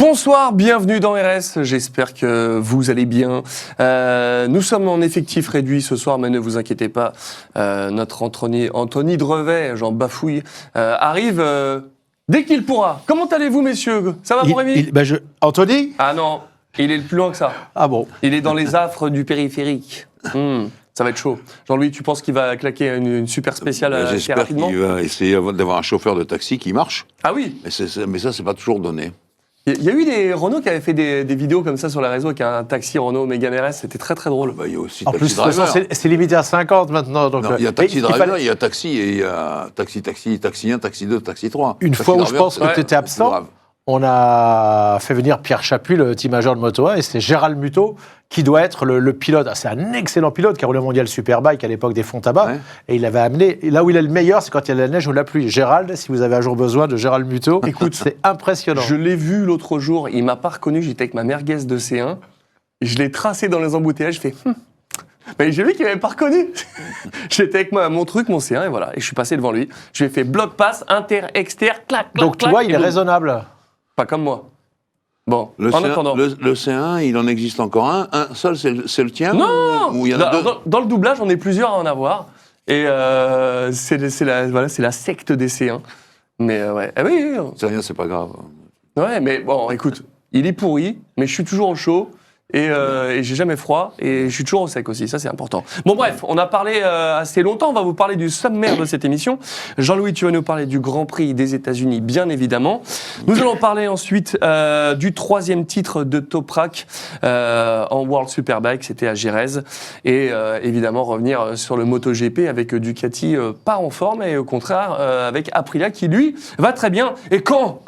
Bonsoir, bienvenue dans RS, j'espère que vous allez bien. Nous sommes en effectif réduit ce soir, mais ne vous inquiétez pas, notre Anthony Drevet, j'en bafouille, arrive dès qu'il pourra. Comment allez-vous, messieurs? Ça va, mon Rémi? Anthony? Ah non, il est plus loin que ça. Ah bon? Il est dans les affres du périphérique. Ça va être chaud. Jean-Louis, tu penses qu'il va claquer une super spéciale assez J'espère rapidement? qu'il va essayer d'avoir un chauffeur de taxi qui marche. Ah oui. Mais ça, c'est pas toujours donné. Il y a eu des Renault qui avaient fait des vidéos comme ça sur les réseaux avec un taxi Renault Mégane RS, c'était très très drôle. Il y a aussi En Taxi plus, de toute façon, Driver. c'est limité à 50 maintenant. Donc, Non, il y a Taxi Driver, fallait... il y a Taxi et il y a Taxi 1, Taxi 2, Taxi 3. Une Taxi fois où Driver, je pense c'est que tu étais absent, grave. on a fait venir Pierre Chaput, le team major de Moto1, et c'est Gérald Muto qui doit être le pilote. C'est un excellent pilote qui a roulé au mondial Superbike à l'époque des fonds tabac. Ouais. Et il avait amené. Et là où il est le meilleur, c'est quand il y a la neige ou la pluie. Gérald, si vous avez un jour besoin de Gérald Muto, écoute, c'est impressionnant. Je l'ai vu l'autre jour, il m'a pas reconnu, j'étais avec ma merguez de C1, je l'ai tracé dans les embouteillages, je fais Mais j'ai vu qu'il m'avait pas reconnu. J'étais avec mon truc, mon C1, et voilà, et je suis passé devant lui. Je lui ai fait bloc passe, inter, exter, clac, clac, Donc tu clac, vois, il et est boum. raisonnable. Pas comme moi. Bon, Le, en C1, attendant. le C1, il en existe encore un. Un seul, c'est le tien? Non, Ou il y en a deux? Dans le doublage, on est plusieurs à en avoir. Et c'est la secte des C1. Mais ouais, ah oui, C'est rien, c'est pas grave. ouais, mais bon, écoute, il est pourri, mais je suis toujours au chaud. Et j'ai jamais froid, et je suis toujours au sec aussi, ça c'est important. Bon bref, on a parlé assez longtemps, on va vous parler du sommaire de cette émission. Jean-Louis, tu vas nous parler du Grand Prix des États-Unis, bien évidemment. Nous allons parler ensuite du 3e titre de Toprak en World Superbike, c'était à Jerez. Et évidemment revenir sur le MotoGP avec Ducati pas en forme, et au contraire avec Aprilia qui lui va très bien. Et quand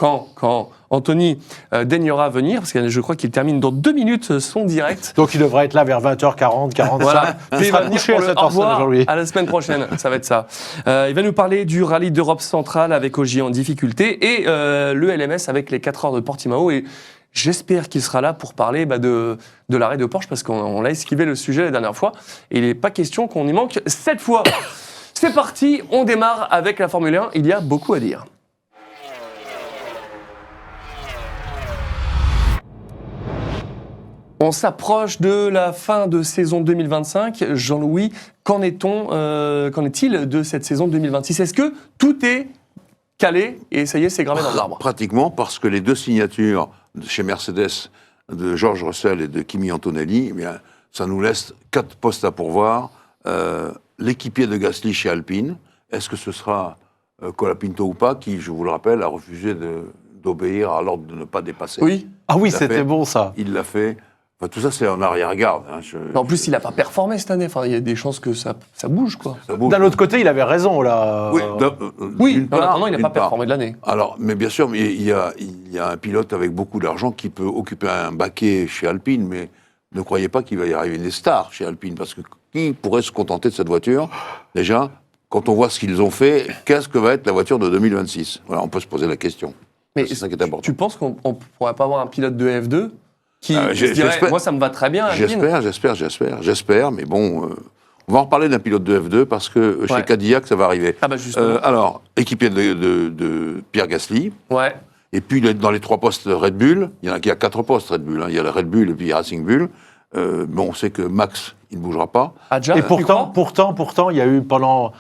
Anthony daignera venir, parce que je crois qu'il termine dans 2 minutes son direct. Donc il devrait être là vers 20h40, 45. Voilà. Il Puis il sera va venir couché pour à le cette au heure-ci, revoir Jean-Louis. à la semaine prochaine, ça va être ça. Il va nous parler du rallye d'Europe centrale avec Ogier en difficulté et le LMS avec les 4 heures de Portimao. Et j'espère qu'il sera là pour parler de l'arrêt de Porsche, parce qu'on l'a esquivé le sujet la dernière fois. Et il n'est pas question qu'on y manque cette fois. C'est parti, on démarre avec la Formule 1. Il y a beaucoup à dire. On s'approche de la fin de saison 2025. Jean-Louis, qu'en est-il de cette saison 2026? Est-ce que tout est calé et ça y est, c'est gravé dans l'arbre? Pratiquement, parce que les deux signatures chez Mercedes de George Russell et de Kimi Antonelli, eh bien, ça nous laisse 4 postes à pourvoir. L'équipier de Gasly chez Alpine, est-ce que ce sera Colapinto ou pas, qui, je vous le rappelle, a refusé d'obéir à l'ordre de ne pas dépasser? Oui. Ah oui, Il l'a c'était fait. bon ça. Il l'a fait. Enfin, tout ça, c'est en arrière-garde. Hein. En plus, il n'a pas performé cette année. Enfin, il y a des chances que ça bouge, quoi. Ça bouge. D'un autre côté, il avait raison là. Oui, Oui, d'une en part, attendant, il n'a d'une pas part. performé de l'année. Alors, mais bien sûr, il y a un pilote avec beaucoup d'argent qui peut occuper un baquet chez Alpine, mais ne croyez pas qu'il va y arriver des stars chez Alpine, parce que qui pourrait se contenter de cette voiture? Déjà, quand on voit ce qu'ils ont fait, qu'est-ce que va être la voiture de 2026? Voilà, on peut se poser la question. Mais C'est ça qui est important. tu penses qu'on ne pourrait pas avoir un pilote de F2 qui se dirait, j'espère- moi, ça me va très bien, Alpine. J'espère, mais bon, on va en reparler d'un pilote de F2, parce que chez Ouais. Cadillac, ça va arriver. Ah bah justement. Alors, équipier de Pierre Gasly. Ouais. Et puis, dans les 3 postes Red Bull, il y en a qui a 4 postes Red Bull. Hein. Il y a le Red Bull et puis Racing Bull. Bon, on sait que Max, il ne bougera pas. Adja, Et tu pourtant, il y a eu pendant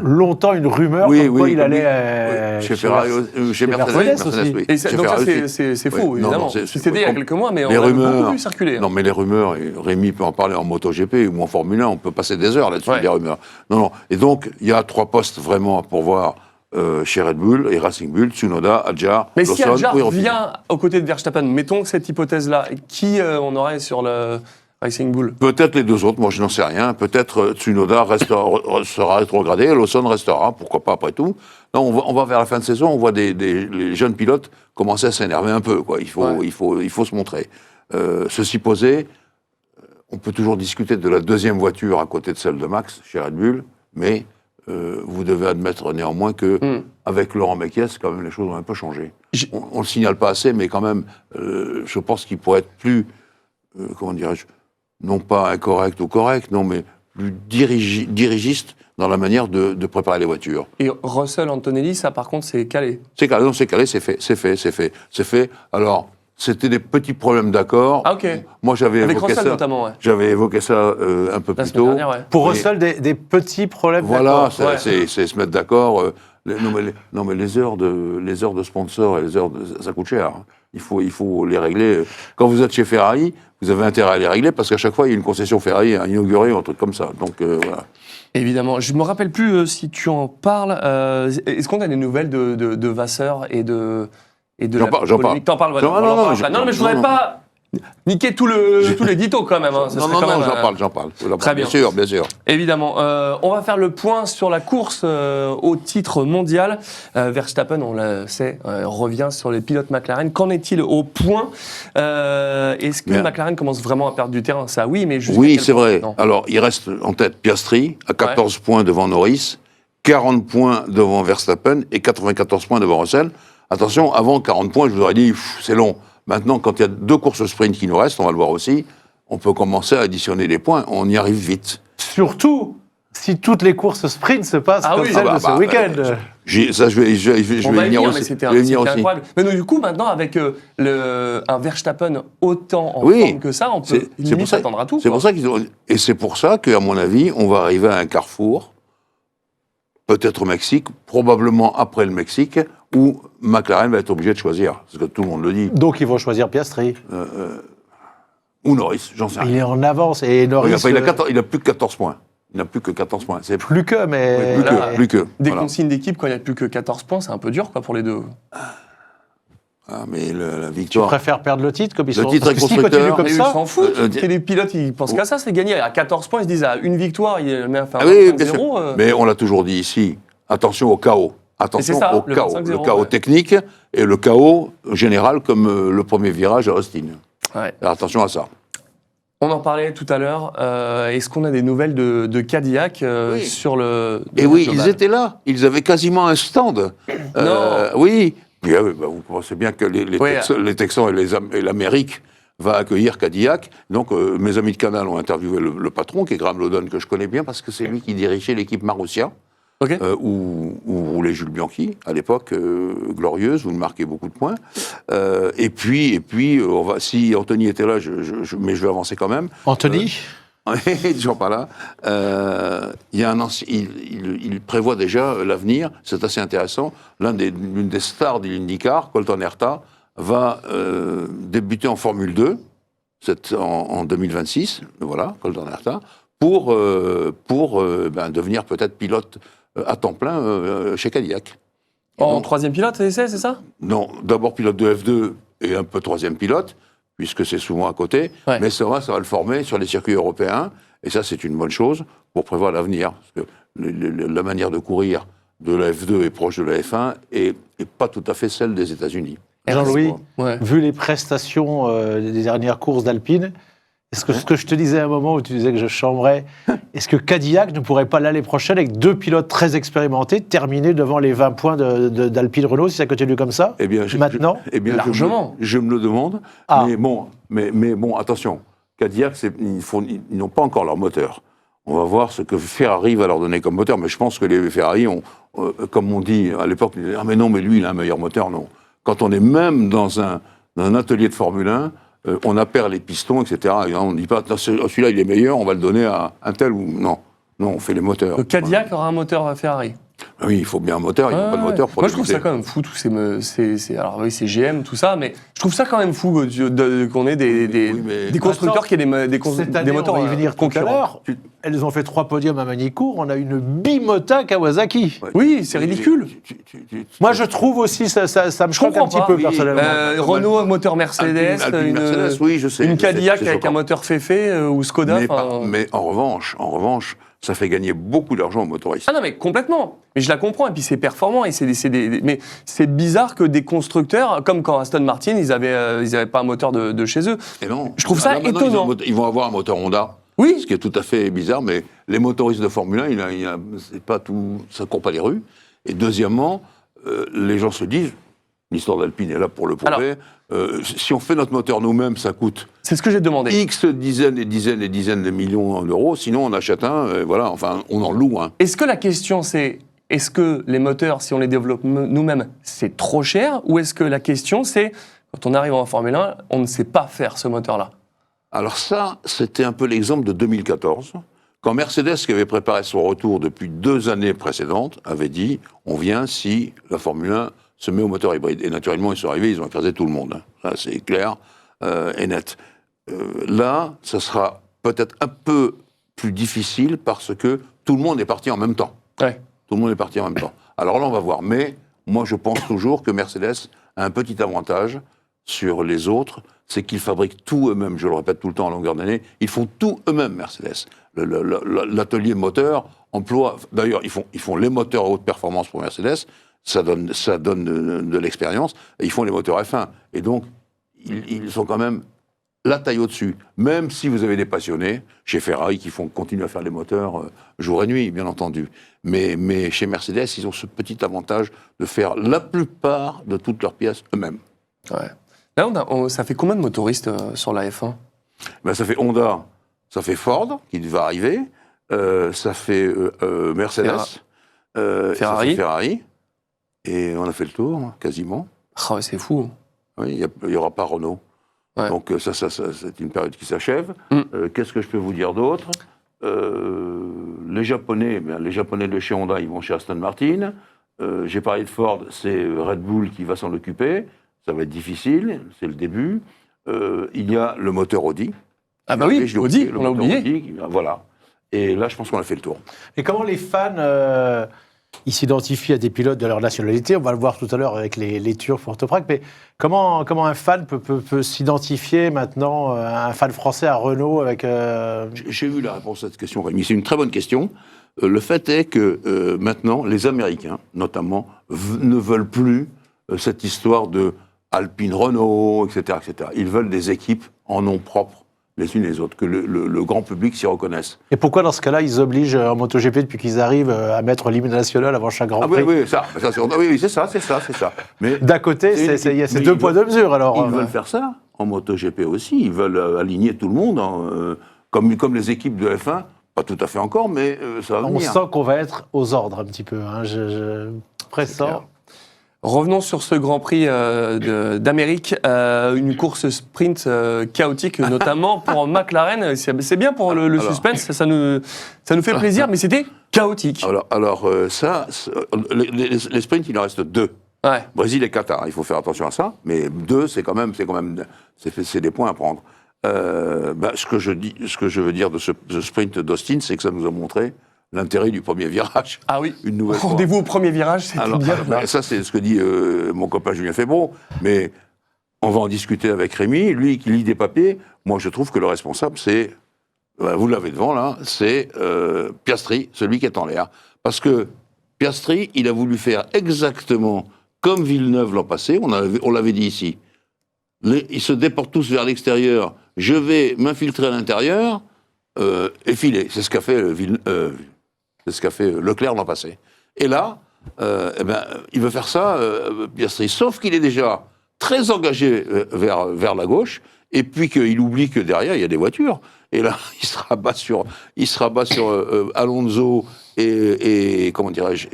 longtemps une rumeur comme quoi il allait chez Ferrari, chez Mercedes aussi. oui. Et Chez donc ça, Ferrari aussi. c'est faux, Oui, non, évidemment. non, C'était il y a quelques mois, mais on les a beaucoup rumeurs, vu circuler. hein. Non, mais les rumeurs, et Rémi peut en parler en MotoGP ou en Formule 1, on peut passer des heures là-dessus, Ouais. les rumeurs. Non. Et donc, il y a 3 postes vraiment à pourvoir chez Red Bull et Racing Bull, Tsunoda, Adjar, Mais si Lawson, Adjar ou Hirofino. vient aux côtés de Verstappen, mettons cette hypothèse-là, qui on aurait sur le Racing Bull? Peut-être les 2 autres, moi je n'en sais rien. Peut-être Tsunoda sera rétrogradé, Lawson restera, pourquoi pas après tout. Non, on va vers la fin de saison, on voit les jeunes pilotes commencer à s'énerver un peu, quoi. Il faut se montrer. Ceci posé, on peut toujours discuter de la 2e voiture à côté de celle de Max chez Red Bull, mais vous devez admettre néanmoins que avec Laurent Mekies, quand même les choses ont un peu changé. On le signale pas assez, mais quand même, je pense qu'il pourrait être plus, comment dirais-je, non pas incorrect ou correct, non, mais plus dirigiste dans la manière de préparer les voitures. Et Russell Antonelli, ça par contre, c'est calé. C'est calé, c'est fait. Alors, c'était des petits problèmes d'accord. Ah, ok. Moi, j'avais Avec évoqué Russell ça. notamment, ouais. J'avais évoqué ça un peu La plus semaine tôt. dernière, ouais. Pour Mais- Russell, des petits problèmes Voilà, d'accord. Ouais. c'est se mettre d'accord. Non, mais les heures de sponsor et ça coûte cher. Hein. Il faut les régler. Quand vous êtes chez Ferrari, vous avez intérêt à les régler parce qu'à chaque fois, il y a une concession Ferrari à inaugurer ou un truc comme ça. Donc, voilà. Évidemment. Je me rappelle plus si tu en parles. Est-ce qu'on a des nouvelles de Vasseur et de J'en la parle, j'en polémique. T'en parles, voilà. Non, On en non, parle non, après. Non, mais je non, voudrais non. pas niquer tout l'édito quand même. Hein. Ce Non, serait non, quand non, même, j'en parle. Très bien. Bien sûr. Évidemment. On va faire le point sur la course au titre mondial. Verstappen, on le sait, revient sur les pilotes McLaren. Qu'en est-il au point Est-ce que Bien. McLaren commence vraiment à perdre du terrain? Ça, oui, mais jusqu'à Oui, quel c'est point? vrai. Non. Alors, il reste en tête Piastri, à 14 points devant Norris, 40 points devant Verstappen et 94 points devant Russell. Attention, avant 40 points, je vous aurais dit, c'est long. Maintenant, quand il y a 2 courses sprint qui nous restent, on va le voir aussi, on peut commencer à additionner les points. On y arrive vite. Surtout si toutes les courses sprint se passent Ah comme oui. celle Ah bah, de ce bah, week-end. Ça, je vais On va y venir venir, aussi. mais c'était Je vais venir aussi. incroyable. Mais donc, du coup, maintenant, avec un Verstappen autant en Oui. forme que ça, on peut limite s'attendre à tout. C'est quoi. pour ça qu'ils ont. Et c'est pour ça qu'à mon avis, on va arriver à un carrefour, peut-être au Mexique, probablement après le Mexique, où McLaren va être obligé de choisir, parce que tout le monde le dit, Donc ils vont choisir Piastri. ou Norris, j'en sais Il rien. est en avance et Norris. Il a plus que 14 points. Il n'a plus que 14 points. C'est Plus que, mais. plus Voilà. que. Plus que. Des Voilà. consignes d'équipe, quand il n'y a plus que 14 points, c'est un peu dur quoi, pour les deux. Ah, mais la Tu victoire. préfères perdre le titre comme ils Le sont. titre Parce que s'ils constructeur. continuent comme Mais ils ça. s'en foutent. euh, Il y a des pilotes, ils pensent qu'à ça, c'est gagner. À 14 points, ils se disent à une victoire, il met à faire Ah oui, 25-0. bien sûr. Mais on l'a toujours dit ici, attention au chaos. Attention c'est ça, au le chaos. 25-0, Le chaos ouais. technique et le chaos général, comme le premier virage à Austin. Ouais. Alors, attention à ça. On en parlait tout à l'heure. Est-ce qu'on a des nouvelles de Cadillac Oui. sur le. Et oui, global ils étaient là. Ils avaient quasiment un stand. Oui. Puis, vous pensez bien que les Oui, les Texans et l'Amérique va accueillir Cadillac. Donc, mes amis de Canal ont interviewé le patron, qui est Graham Lawton, que je connais bien, parce que c'est lui qui dirigeait l'équipe Marussia, Ok. où roulait Jules Bianchi, à l'époque, glorieuse, où il marquait beaucoup de points. Et puis si Anthony était là, mais je vais avancer quand même. Anthony Il est toujours pas là. Il y a il prévoit déjà l'avenir, c'est assez intéressant. L'une des stars de l'IndyCar, Colton Herta, va débuter en Formule 2 en 2026, voilà, Colton Herta, pour devenir peut-être pilote à temps plein chez Cadillac. En Donc, troisième pilote, c'est ça? non, d'abord pilote de F2 et un peu troisième pilote, puisque c'est souvent à côté, Ouais. mais ça va le former sur les circuits européens, et ça c'est une bonne chose pour prévoir l'avenir, parce que la manière de courir de la F2 est proche de la F1 et pas tout à fait celle des États-Unis. Jean-Louis, Ouais. vu les prestations des dernières courses d'Alpine, est-ce que ce que je te disais à un moment où tu disais que je chambrais, est-ce que Cadillac ne pourrait pas l'année prochaine, avec 2 pilotes très expérimentés, terminer devant les 20 points d'Alpine Renault, si ça continue comme ça? Eh bien, Maintenant largement. Je me le demande, Ah. mais bon, attention, Cadillac, ils n'ont pas encore leur moteur. On va voir ce que Ferrari va leur donner comme moteur, mais je pense que les Ferrari ont, comme on dit à l'époque, on disait, ah mais non, mais lui, il a un meilleur moteur, non. Quand on est même dans un atelier de Formule 1, on appère les pistons, etc. Et on ne dit pas, celui-là, il est meilleur, on va le donner à un tel ou... Non, on fait les moteurs. Le Cadillac aura un moteur à Ferrari. Oui, il faut bien un moteur, il n'y a pas de moteur pour Moi, je trouve débuter. ça quand même fou, tous alors oui, c'est GM, tout ça, mais je trouve ça quand même fou qu'on ait des constructeurs qui aient Cette des année, moteurs on va y venir tout à concurrents. l'heure. Elles ont fait 3 podiums à Manicourt. On a une bimota Kawasaki. Ouais. Oui, c'est ridicule. Moi, je trouve aussi, ça me choque un comprends petit pas, peu, oui. personnellement. Renault, moteur Mercedes, Alpine Mercedes, oui, je sais. une je sais, Cadillac c'est avec un choquant. moteur Féfé ou Skoda. Mais en revanche, ça fait gagner beaucoup d'argent aux motoristes. Ah non, mais complètement. Mais je la comprends, et puis c'est performant. Et mais c'est bizarre que des constructeurs, comme quand Aston Martin, ils avaient pas un moteur de chez eux. Et non. Je trouve ça Alors maintenant, étonnant. Ils vont avoir un moteur Honda, Oui, ce qui est tout à fait bizarre, mais les motoristes de Formule 1, c'est pas tout, ça court pas les rues. Et deuxièmement, les gens se disent, l'histoire d'Alpine est là pour le prouver, si on fait notre moteur nous-mêmes, ça coûte c'est ce que j'ai demandé. X dizaines et dizaines et dizaines de millions d'euros, sinon on achète un, voilà, enfin, on en loue un. Est-ce que la question c'est, est-ce que les moteurs, si on les développe nous-mêmes, c'est trop cher? Ou est-ce que la question c'est, quand on arrive en Formule 1, on ne sait pas faire ce moteur-là. Alors ça, c'était un peu l'exemple de 2014, quand Mercedes, qui avait préparé son retour depuis 2 années précédentes, avait dit « on vient si la Formule 1 se met au moteur hybride ». Et naturellement, ils sont arrivés, ils ont écrasé tout le monde. Hein. Ça, c'est clair et net. Là, ça sera peut-être un peu plus difficile parce que tout le monde est parti en même temps. Ouais. Tout le monde est parti en même temps. Alors là, on va voir. Mais moi, je pense toujours que Mercedes a un petit avantage sur les autres, c'est qu'ils fabriquent tout eux-mêmes. Je le répète tout le temps à longueur d'année. Ils font tout eux-mêmes, Mercedes. L'atelier moteur emploie... D'ailleurs, ils font les moteurs à haute performance pour Mercedes. Ça donne de l'expérience. Et ils font les moteurs F1. Et donc, ils sont quand même la taille au-dessus. Même si vous avez des passionnés, chez Ferrari, qui continuent à faire les moteurs jour et nuit, bien entendu. Mais chez Mercedes, ils ont ce petit avantage de faire la plupart de toutes leurs pièces eux-mêmes. Ouais. Là, ça fait combien de motoristes sur la F1 ? Ben, ça fait Honda, ça fait Ford, qui va arriver, ça fait Mercedes, Ferrari. ça fait Ferrari, et on a fait le tour, quasiment. Oh, c'est fou. Oui, il n'y aura pas Renault. Ouais. Donc ça, c'est une période qui s'achève. Qu'est-ce que je peux vous dire d'autre ? Les Japonais de chez Honda, ils vont chez Aston Martin. J'ai parlé de Ford, c'est Red Bull qui va s'en occuper. Ça va être difficile, c'est le début. Il y a le moteur Audi. Ah bah oui, Audi, on l'a oublié. Audi, voilà. Et là, je pense qu'on a fait le tour. Et comment les fans ils s'identifient à des pilotes de leur nationalité? On va le voir tout à l'heure avec les Turcs pour Toprak. Mais comment un fan peut s'identifier maintenant, un fan français à Renault avec... J'ai vu la réponse à cette question, Rémi. C'est une très bonne question. Le fait est que maintenant, les Américains, notamment, ne veulent plus cette histoire de Alpine Renault, etc., etc. Ils veulent des équipes en nom propre, les unes les autres, que le grand public s'y reconnaisse. Et pourquoi, dans ce cas-là, ils obligent en MotoGP, depuis qu'ils arrivent, à mettre l'hymne national avant chaque Grand Prix? Oui, c'est ça. Mais d'un côté, c'est deux poids, deux mesures, alors. Ils veulent faire ça en MotoGP aussi. Ils veulent aligner tout le monde, comme les équipes de F1. Pas tout à fait encore, mais ça va venir. On sent qu'on va être aux ordres un petit peu. Hein. Je pressens. Revenons sur ce Grand Prix d'Amérique, une course sprint chaotique, notamment pour McLaren. C'est bien pour le suspense, ça nous fait plaisir, mais c'était chaotique. Alors les sprints, il en reste 2. Ouais. Brésil et Qatar, il faut faire attention à ça, mais 2, c'est des points à prendre. Ce que je veux dire de ce sprint d'Austin, c'est que ça nous a montré l'intérêt du premier virage. Ah oui, une nouvelle fois. Rendez-vous au premier virage, c'était bien. Ça, c'est ce que dit mon copain Julien Febron, mais on va en discuter avec Rémi, lui qui lit des papiers. Moi, je trouve que le responsable, c'est, vous l'avez devant là, c'est Piastri, celui qui est en l'air. Parce que Piastri, il a voulu faire exactement comme Villeneuve l'an passé, on l'avait dit ici. Ils se déportent tous vers l'extérieur, je vais m'infiltrer à l'intérieur et filer. C'est ce qu'a fait c'est ce qu'a fait Leclerc l'an passé. Et là, il veut faire ça, Piastri, sauf qu'il est déjà très engagé vers la gauche, et puis qu'il oublie que derrière, il y a des voitures. Et là, il se rabat sur Alonso et comment dirais-je,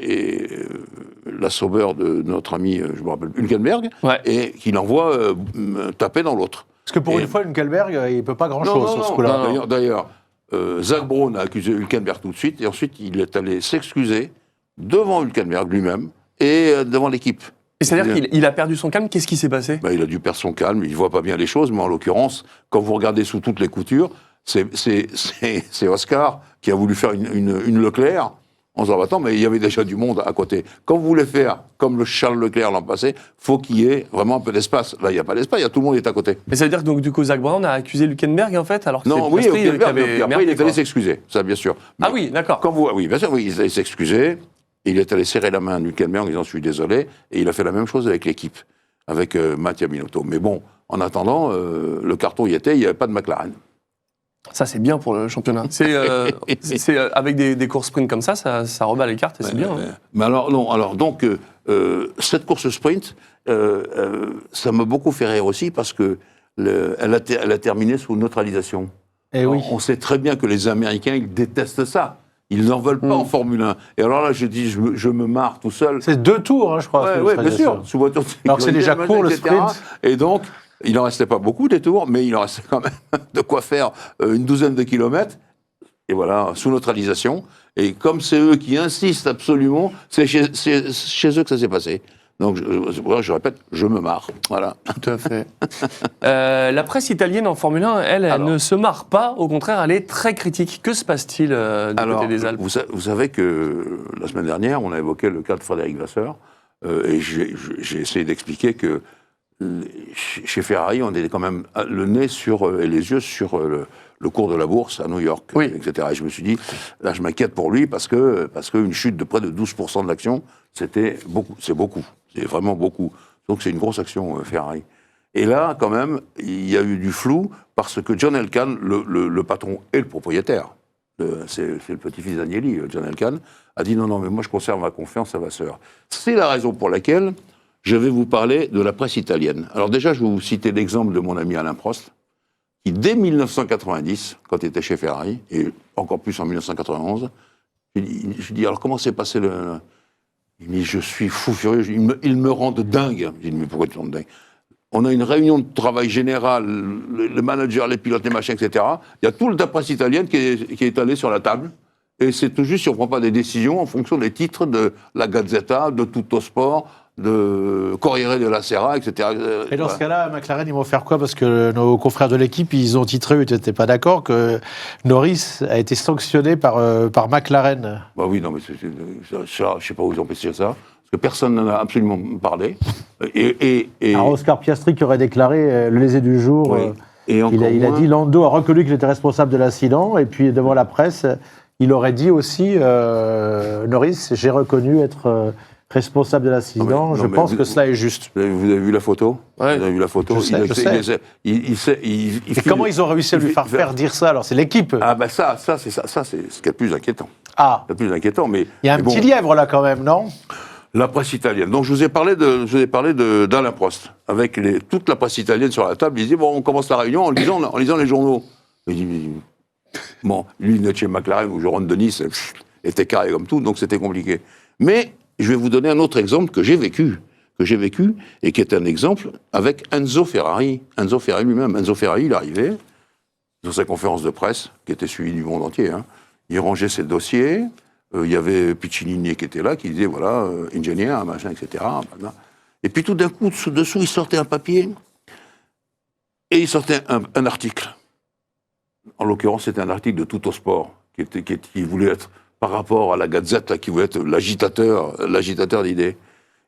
la Sauber de notre ami, je me rappelle, Hülkenberg, ouais. Et qu'il envoie taper dans l'autre. Parce que pour une fois, Hülkenberg, il ne peut pas grand-chose sur ce coup-là. D'ailleurs, Zach Brown a accusé Hülkenberg tout de suite, et ensuite il est allé s'excuser devant Hülkenberg lui-même et devant l'équipe. Et c'est-à-dire qu'il a perdu son calme, qu'est-ce qui s'est passé ? Il a dû perdre son calme, il ne voit pas bien les choses, mais en l'occurrence, quand vous regardez sous toutes les coutures, c'est Oscar qui a voulu faire une Leclerc en se rabattant, mais il y avait déjà du monde à côté. Quand vous voulez faire comme le Charles Leclerc l'an passé, faut qu'il y ait vraiment un peu d'espace. Là, il n'y a pas d'espace, tout le monde est à côté. Mais ça veut dire que donc, du coup, Zach Brown a accusé Hülkenberg, en fait, alors que non, c'est oui, après, il est allé s'excuser, ça, bien sûr. Mais oui, d'accord. Oui, bien sûr, oui, il est allé s'excuser, il est allé serrer la main à Hülkenberg en disant « je suis désolé », et il a fait la même chose avec l'équipe, avec Mattia Binotto. Mais bon, en attendant, le carton y était, il n'y avait pas de McLaren. Ça, c'est bien pour le championnat. C'est avec des courses sprint comme ça rebat les cartes et c'est bien. Hein. Mais donc, cette course sprint, ça m'a beaucoup fait rire aussi parce que elle a terminé sous neutralisation. Et oui. On sait très bien que les Américains, ils détestent ça. Ils n'en veulent pas en Formule 1. Et alors là, je dis, je me marre tout seul. C'est 2 tours, hein, je crois. Oui, bien sûr. Sous voiture de Alors que c'est déjà court, le sprint. Et donc, il n'en restait pas beaucoup des tours, mais il en restait quand même de quoi faire une douzaine de kilomètres. Et voilà, sous neutralisation. Et comme c'est eux qui insistent absolument, c'est chez eux que ça s'est passé. Donc, je répète, je me marre. Voilà. Tout à fait. La presse italienne en Formule 1, elle ne se marre pas. Au contraire, elle est très critique. Que se passe-t-il du côté des Alpes? Vous savez que la semaine dernière, on a évoqué le cas de Frédéric Vasseur. Et j'ai essayé d'expliquer que chez Ferrari, on était quand même le nez et les yeux sur le cours de la bourse à New York, etc. Et je me suis dit, là, je m'inquiète pour lui parce qu'une chute de près de 12% de l'action, c'est beaucoup. C'est vraiment beaucoup. Donc c'est une grosse action, Ferrari. Et là, quand même, il y a eu du flou parce que John Elkann, le patron et le propriétaire, c'est le petit-fils d'Agnelli, John Elkann, a dit non, mais moi je conserve ma confiance à Vasseur. C'est la raison pour laquelle je vais vous parler de la presse italienne. Alors déjà, je vais vous citer l'exemple de mon ami Alain Prost, qui dès 1990, quand il était chez Ferrari, et encore plus en 1991, je dis alors comment s'est passé Il me dit, je suis fou furieux, ils me rendent dingue. Je dis, mais pourquoi tu me rends dingue? On a une réunion de travail général, le manager, les pilotes, les machins, etc. Il y a tout la presse italienne qui est étalé sur la table. Et c'est tout juste si on ne prend pas des décisions en fonction des titres de la Gazzetta, de Tuttosport, de Corriere della Sera, etc. Et dans ce cas-là, McLaren, ils vont faire quoi? Parce que nos confrères de l'équipe, ils ont titré, ils n'étaient pas d'accord, que Norris a été sanctionné par McLaren. Bah oui, non, mais je ne sais pas où ils ont pensé ça, parce que personne n'en a absolument parlé. Alors Oscar Piastri qui aurait déclaré le lésé du jour, oui. Il a dit, Lando a reconnu qu'il était responsable de l'incident, et puis devant la presse, il aurait dit aussi, Norris, j'ai reconnu être... responsable de l'incident, je pense que cela est juste. Vous avez vu la photo? Ouais. Vous avez vu la photo? Je sais. Et comment ils ont réussi à lui faire dire ça? Alors, c'est l'équipe. Ah ben ça, c'est ce qui est le plus inquiétant. Ah. Le plus inquiétant, mais... Il y a un petit lièvre là quand même, non? La presse italienne. Donc je vous ai parlé d'Alain Prost, avec toute la presse italienne sur la table. Il disait, bon, on commence la réunion en lisant les journaux. Il dit, bon, lui, il est chez McLaren, où Jérôme Denis était carré comme tout, donc c'était compliqué. Mais... je vais vous donner un autre exemple que j'ai vécu, et qui est un exemple avec Enzo Ferrari. Enzo Ferrari lui-même. Enzo Ferrari, il arrivait dans sa conférence de presse, qui était suivie du monde entier. Hein. Il rangeait ses dossiers. Il y avait Piccinini qui était là, qui disait, voilà, ingénieur, machin, etc. Et puis tout d'un coup, dessous, il sortait un papier, et il sortait un article. En l'occurrence, c'était un article de Tuttosport, qui voulait être... par rapport à la Gazette, qui voulait être l'agitateur d'idées.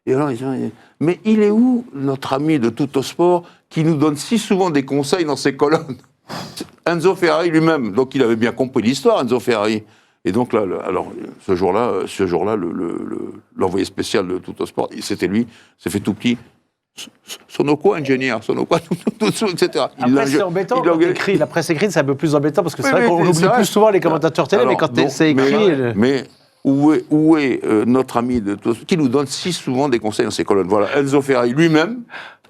Et alors, ils disent, mais il est où notre ami de Tuttosport qui nous donne si souvent des conseils dans ses colonnes? Enzo Ferrari lui-même. Donc, il avait bien compris l'histoire, Enzo Ferrari. Et donc, là, ce jour-là, l'envoyé spécial de Tuttosport, c'était lui, s'est fait tout petit. Sono quoi, ingénieur? Sono quoi, tout, etc. Après, c'est embêtant quand écrit. La presse écrite, c'est un peu plus embêtant parce que c'est vrai qu'on oublie plus souvent les commentateurs télé, mais quand c'est écrit... Mais où est notre ami qui nous donne si souvent des conseils dans ses colonnes? Voilà, Enzo Ferrari lui-même,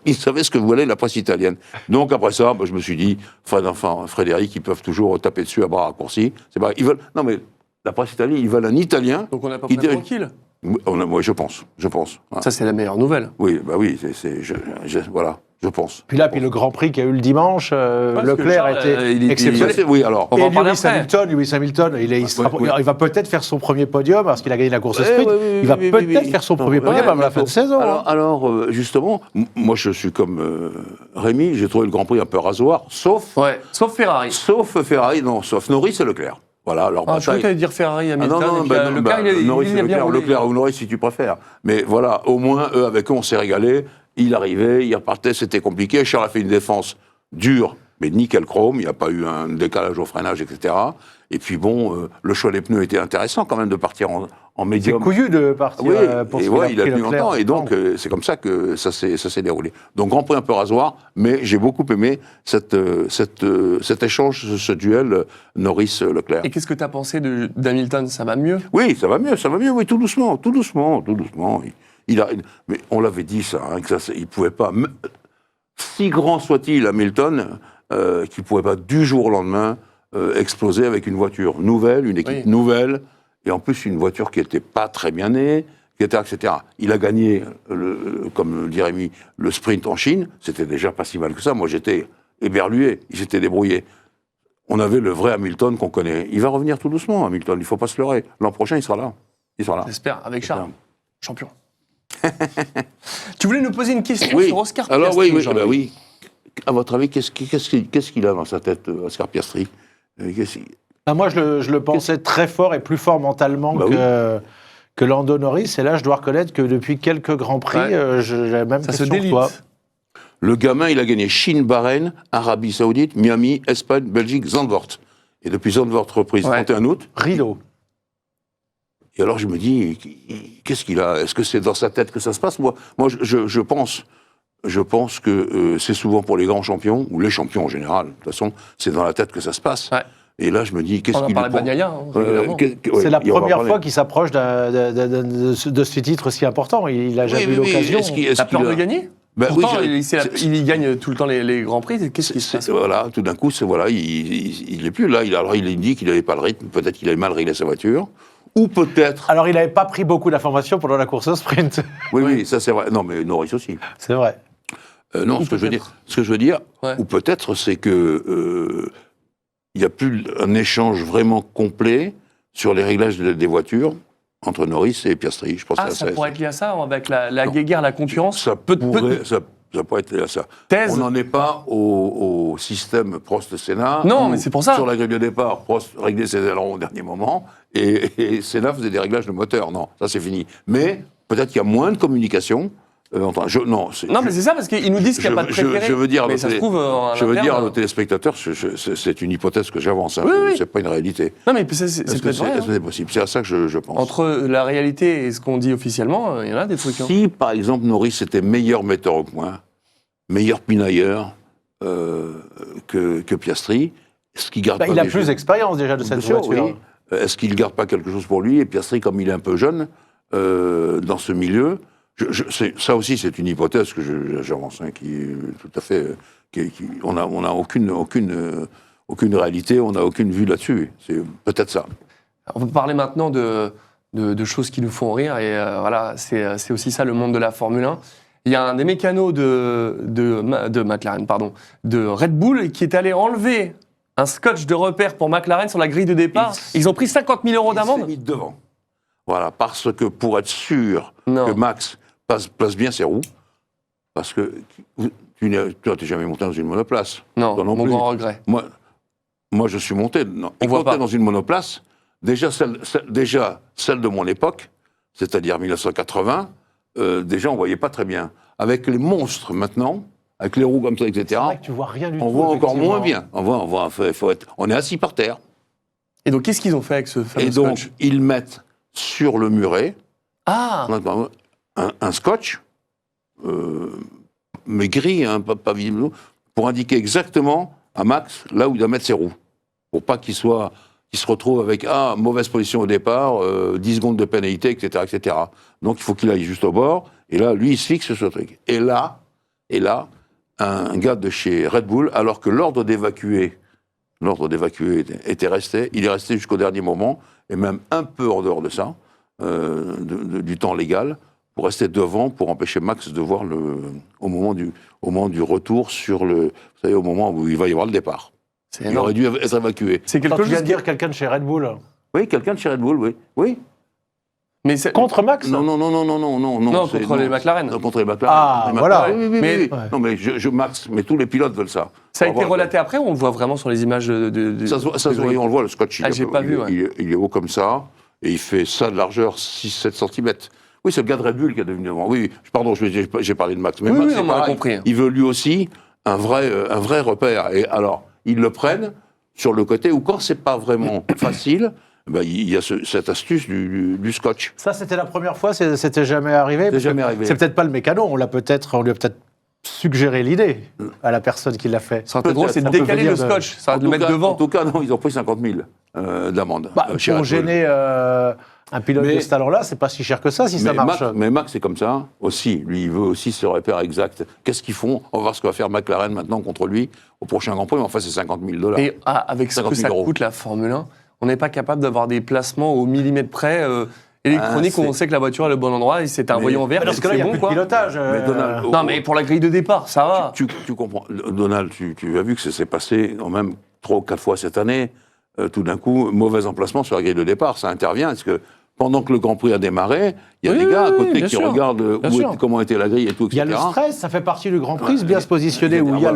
il savait ce que voulait la presse italienne. Donc après ça, je me suis dit, Frédéric, ils peuvent toujours taper dessus à bras raccourcis. C'est pas, ils veulent... Non mais la presse italienne, ils veulent un Italien... Donc on n'a pas pris tranquille. Oui, je pense. Voilà. Ça, c'est la meilleure nouvelle. Oui, voilà, je pense. Puis le Grand Prix qu'il y a eu le dimanche, Leclerc a été exceptionnel. Oui, alors. Et Lewis Hamilton, il va peut-être faire son premier podium, parce qu'il a gagné la course sprint. Il va peut-être faire son premier podium à la fin de saison. Alors, justement, moi, je suis comme Rémi, j'ai trouvé le Grand Prix un peu rasoir, sauf Ferrari. Sauf Ferrari, non, sauf Norris et Leclerc. Voilà, leur bataille. Je crois que tu allais dire Ferrari, Hamilton. Leclerc ou Norris, si tu préfères. Mais voilà, au moins, avec eux, on s'est régalé. Il arrivait, il repartait, c'était compliqué. Charles a fait une défense dure, mais nickel chrome. Il n'y a pas eu un décalage au freinage, etc. Et puis bon, le choix des pneus était intéressant quand même de partir en médium. C'est couillu de partir pour il a tenu longtemps. Et donc, c'est comme ça que ça s'est déroulé. Donc, Grand Prix un peu rasoir, mais j'ai beaucoup aimé cet échange, ce duel Norris-Leclerc. Et qu'est-ce que tu as pensé d'Hamilton? Ça va mieux? Oui, ça va mieux, oui, tout doucement. Mais on l'avait dit ça, il ne pouvait pas, si grand soit-il Hamilton, qu'il ne pouvait pas du jour au lendemain exploser avec une voiture nouvelle, une équipe nouvelle, et en plus une voiture qui n'était pas très bien née, etc. Il a gagné, comme dit Rémi, le sprint en Chine, c'était déjà pas si mal que ça. Moi, j'étais éberlué, il s'était débrouillé. On avait le vrai Hamilton qu'on connaît. Il va revenir tout doucement, Hamilton, il ne faut pas se leurrer. L'an prochain, il sera là. J'espère, avec Charles, champion. Tu voulais nous poser une question sur Oscar Piastri? Alors oui. À votre avis, qu'est-ce qu'il a dans sa tête, Oscar Piastri? Moi, je le pensais très fort et plus fort mentalement que Lando Norris. Et là, je dois reconnaître que depuis quelques Grands Prix, j'ai la même question que toi. Le gamin, il a gagné Chine, Bahreïn, Arabie Saoudite, Miami, Espagne, Belgique, Zandvoort. Et depuis Zandvoort reprise, 31 août. Rideau. Et alors, je me dis, qu'est-ce qu'il a? Est-ce que c'est dans sa tête que ça se passe? Moi, je pense que c'est souvent pour les grands champions, ou les champions en général, de toute façon, c'est dans la tête que ça se passe. Ouais. Et là, je me dis, qu'est-ce qu'il On en parlait de Bagnaia, c'est la première fois qu'il s'approche de ce titre si important. Il n'a jamais eu l'occasion. T'as peur de gagner? Pourtant, il gagne tout le temps les Grands Prix. Qu'est-ce qui se passe? Voilà, tout d'un coup, il n'est plus là. Alors, il dit qu'il n'avait pas le rythme. Peut-être qu'il avait mal réglé sa voiture. Ou peut-être... Alors, il n'avait pas pris beaucoup d'informations pendant la course au sprint. Oui, ça c'est vrai. Non, mais Norris aussi. C'est vrai. Non, ce que je veux dire, ou peut-être, c'est que il n'y a plus un échange vraiment complet sur les réglages des voitures entre Norris et Piastri. Je pense ça pourrait être lié à ça, avec la guéguerre, la concurrence? Ça pourrait être lié à ça. Thèse. On n'en est pas au système Prost-Senna. Non, mais c'est pour ça. Sur la grille de départ, Prost réglait ses ailerons au dernier moment, et Senna faisait des réglages de moteur. Non, ça c'est fini. Mais peut-être qu'il y a moins de communication. Non, mais c'est ça, parce qu'ils nous disent qu'il n'y a pas de préféré. Je veux dire, mais ça se trouve, aux téléspectateurs, c'est une hypothèse que j'avance. C'est pas une réalité. Non, mais c'est peut-être vrai. C'est possible. C'est à ça que je pense. Entre la réalité et ce qu'on dit officiellement, il y en a des trucs. Si, par exemple, Norris était meilleur metteur au point, meilleur pinailleur que Piastri, est-ce qu'il garde pas il a plus d'expérience déjà de cette voiture. Oui. Est-ce qu'il ne garde pas quelque chose pour lui? Et Piastri, comme il est un peu jeune, dans ce milieu... ça aussi, c'est une hypothèse que j'avance, qui est tout à fait... on n'a aucune réalité, on n'a aucune vue là-dessus. C'est peut-être ça. On va parler maintenant de choses qui nous font rire, et voilà, c'est aussi ça le monde de la Formule 1. Il y a un des mécanos de McLaren, de Red Bull, qui est allé enlever un scotch de repère pour McLaren sur la grille de départ. Ils ont pris 50 000 € d'amende. Il s'est mis devant. Voilà, parce que pour être sûr que Max place bien ses roues, parce que tu n'es jamais monté dans une monoplace. Non mon grand regret. Moi, je suis monté. Dans une monoplace, déjà celle de mon époque, c'est-à-dire 1980, déjà on voyait pas très bien. Avec les monstres maintenant, avec les roues comme ça, etc. C'est vrai que tu vois rien du tout. On voit encore moins bien. On est assis par terre. Et donc qu'est-ce qu'ils ont fait avec ce fameux scotch? Et donc ils mettent sur le muret un scotch, mais gris, pas visible, pour indiquer exactement à Max là où il doit mettre ses roues. Pour pas qu'il se retrouve avec mauvaise position au départ, 10 secondes de pénalité, etc., etc. Donc il faut qu'il aille juste au bord, et là, lui, il se fixe sur ce truc. Et là, un gars de chez Red Bull, alors que l'ordre d'évacuer était resté, il est resté jusqu'au dernier moment, et même un peu en dehors de ça, du temps légal, pour rester devant, pour empêcher Max de voir au moment du retour vous savez, au moment où il va y avoir le départ. Il aurait dû être évacué. C'est quelque chose. Tu viens de dire quelqu'un de chez Red Bull. Oui, quelqu'un de chez Red Bull, oui. Mais contre Max? Non. Non, contre les McLaren. Non, contre les McLaren. Voilà. Oui. Non, mais Max, mais tous les pilotes veulent ça. Ça a été relaté après, ou on le voit vraiment sur les images Ça se voit, on le voit, le scotch. J'ai pas vu. Il est haut comme ça, et il fait ça de largeur 6-7 cm. Oui, c'est le gars de Red Bull qui est devenu devant. Oui, pardon, j'ai parlé de Max. Mais Max, on a compris. Il veut lui aussi un vrai repère. Et alors, ils le prennent sur le côté où, quand c'est pas vraiment facile, il y a cette astuce du scotch. Ça, c'était la première fois, c'était jamais arrivé. C'est jamais arrivé. C'est peut-être pas le mécano, on lui a peut-être suggéré l'idée à la personne qui l'a fait. C'est drôle, c'est de décaler le scotch, ça va le mettre devant. En tout cas, non, ils ont pris 50 000 d'amende. Pour gêner un pilote de ce talent-là, c'est pas si cher que ça, si ça marche. Mais Max, c'est comme ça aussi. Lui, il veut aussi ce repère exact. Qu'est-ce qu'ils font? On va voir ce que va faire McLaren maintenant contre lui au prochain Grand Prix. Mais enfin, c'est 50 000 $. Et avec ce que ça coûte, la Formule 1, on n'est pas capable d'avoir des placements au millimètre près électroniques où on sait que la voiture est au bon endroit et c'est un voyant vert. Parce que là, il n'y a plus de pilotage. Mais Donald, Non, mais pour la grille de départ, ça va. Tu comprends. Donald, tu as vu que ça s'est passé quand même 3 ou 4 fois cette année. Tout d'un coup, mauvais emplacement sur la grille de départ. Ça intervient. Est-ce que pendant que le Grand Prix a démarré, il y a des gars à côté qui regardent comment était la grille et tout, etc. Il y a le stress, ça fait partie du Grand Prix, bien se positionner. Où il y a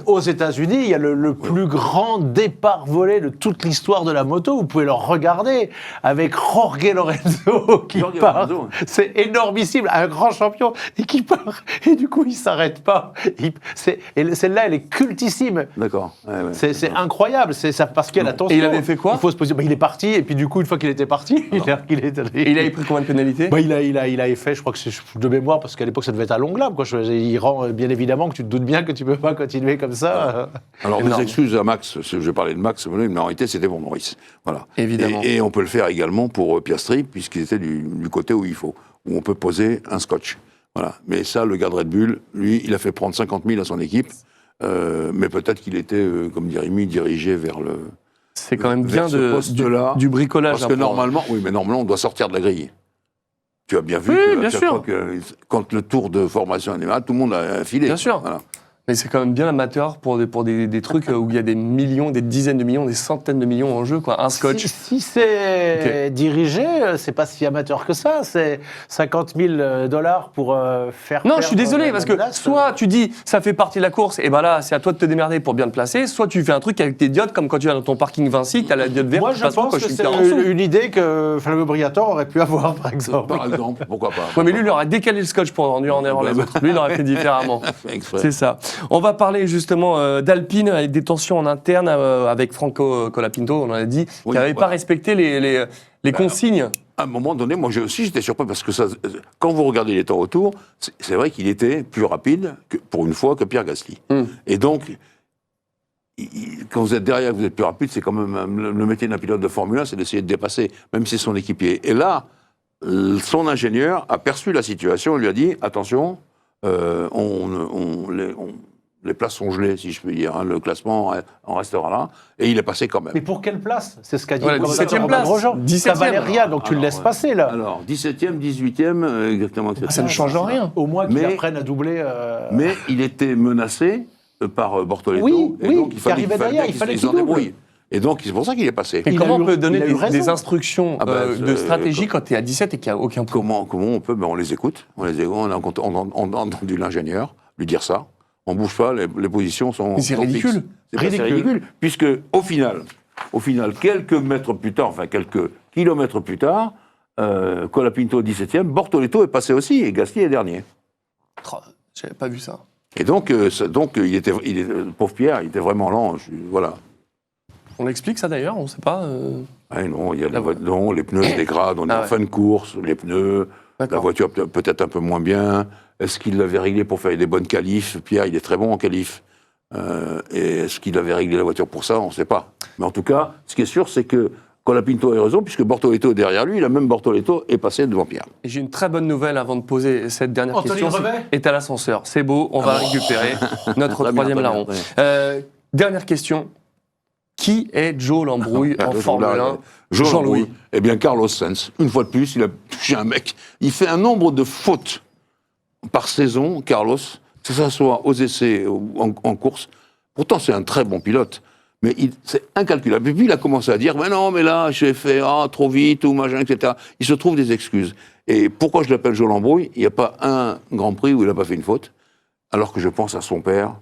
aux États-Unis, il y a le plus grand départ volé de toute l'histoire de la moto. Vous pouvez le regarder avec Jorge Lorenzo qui part. C'est énormissime, un grand champion et qui part. Et du coup, il s'arrête pas. Et celle-là, elle est cultissime. D'accord. C'est incroyable. C'est ça parce qu'il y a l'attention. Et il avait fait quoi? Il faut se poser. Il est parti et puis du coup, une fois qu'il était parti, Et il avait pris combien de pénalités? Il avait fait, je crois que c'est de mémoire, parce qu'à l'époque ça devait être à longue lame. Il rend bien évidemment que tu te doutes bien que tu peux pas continuer comme ça. Alors, mes excuses à Max, je vais parler de Max, mais en réalité c'était pour Maurice. Voilà. Évidemment. Et on peut le faire également pour Piastri, puisqu'il était du côté où il faut, où on peut poser un scotch. Voilà. Mais ça, le gars de Red Bull, lui, il a fait prendre 50 000 à son équipe, mais peut-être qu'il était, comme dirait Rémi, dirigé vers le. C'est quand même bien du bricolage. Parce que normalement, on doit sortir de la grille. Tu as bien vu quand le tour de formation animale, tout le monde a filé. Bien sûr. Voilà. Mais c'est quand même bien amateur pour des trucs où il y a des millions, des dizaines de millions, des centaines de millions en jeu, quoi. Un scotch. Si c'est dirigé, c'est pas si amateur que ça. C'est 50 000 $ pour faire. Non, je suis désolé, parce que soit tu dis ça fait partie de la course, et ben là, c'est à toi de te démerder pour bien te placer, soit tu fais un truc avec tes diodes, comme quand tu vas dans ton parking Vinci, tu as la diode verte. Moi, je pense que c'est une idée que Flavio Briatore aurait pu avoir, par exemple. Par exemple, pourquoi pas. Ouais, mais lui, il aurait décalé le scotch pour rendu en erreur les autres. Lui, il aurait fait différemment. C'est ça. On va parler justement d'Alpine avec des tensions en interne avec Franco Colapinto, on en a dit, qui n'avait pas respecté les consignes. À un moment donné, moi aussi j'étais surpris parce que quand vous regardez les temps autour, c'est vrai qu'il était plus rapide pour une fois que Pierre Gasly. Et donc, quand vous êtes derrière, vous êtes plus rapide, c'est quand même le métier d'un pilote de Formule 1, c'est d'essayer de dépasser, même si c'est son équipier. Et là, son ingénieur a perçu la situation et lui a dit attention. Les places sont gelées, si je peux dire. Le classement en restera là. Et il est passé quand même. Mais pour quelle place? C'est ce qu'a dit le 17e place. Ça valait rien, donc tu le laisses passer, là. Alors, 17e, 18e, exactement. Ça ne change rien. Au moins qu'ils apprennent à doubler. Mais il était menacé par Bortoleto. Oui, et donc, qui arrivait derrière, il fallait qu'il double. Et donc, c'est pour ça qu'il est passé. Et comment on peut donner des instructions de stratégie quand tu es à 17 et qu'il n'y a aucun point? Comment on peut? On les écoute. On a entendu l'ingénieur lui dire ça. On bouge pas, les positions sont. Mais c'est ridicule. C'est ridicule. Puisque, au final, quelques mètres plus tard, enfin quelques kilomètres plus tard, Colapinto 17e, Bortoleto est passé aussi et Gasly est dernier. J'avais pas vu ça. Et donc, pauvre Pierre, il était vraiment lent. Voilà. On l'explique ça d'ailleurs, on ne sait pas. Non, les pneus se dégradent, on est en fin de course, les pneus, la voiture peut-être un peu moins bien. Est-ce qu'il l'avait réglé pour faire des bonnes qualifs? Pierre, il est très bon en qualif. Et est-ce qu'il avait réglé la voiture pour ça? On ne sait pas. Mais en tout cas, ce qui est sûr, c'est que Colapinto a raison, puisque Bortoleto est derrière lui, même Bortoleto est passé devant Pierre. Et j'ai une très bonne nouvelle avant de poser cette dernière Anthony question. Est à l'ascenseur. C'est beau, on va récupérer notre troisième larron. Dernière question. Qui est Joe Lambrouille en Formule 1? Jean-Louis. Eh bien, Carlos Sainz. Une fois de plus, il a touché un mec. Il fait un nombre de fautes par saison, Carlos, que ce soit aux essais ou en course. Pourtant, c'est un très bon pilote. Mais c'est incalculable. Et puis, il a commencé à dire, mais non, mais là, j'ai fait trop vite, ou machin, etc. Il se trouve des excuses. Et pourquoi je l'appelle Joe Lambrouille? Il n'y a pas un Grand Prix où il n'a pas fait une faute, alors que je pense à son père,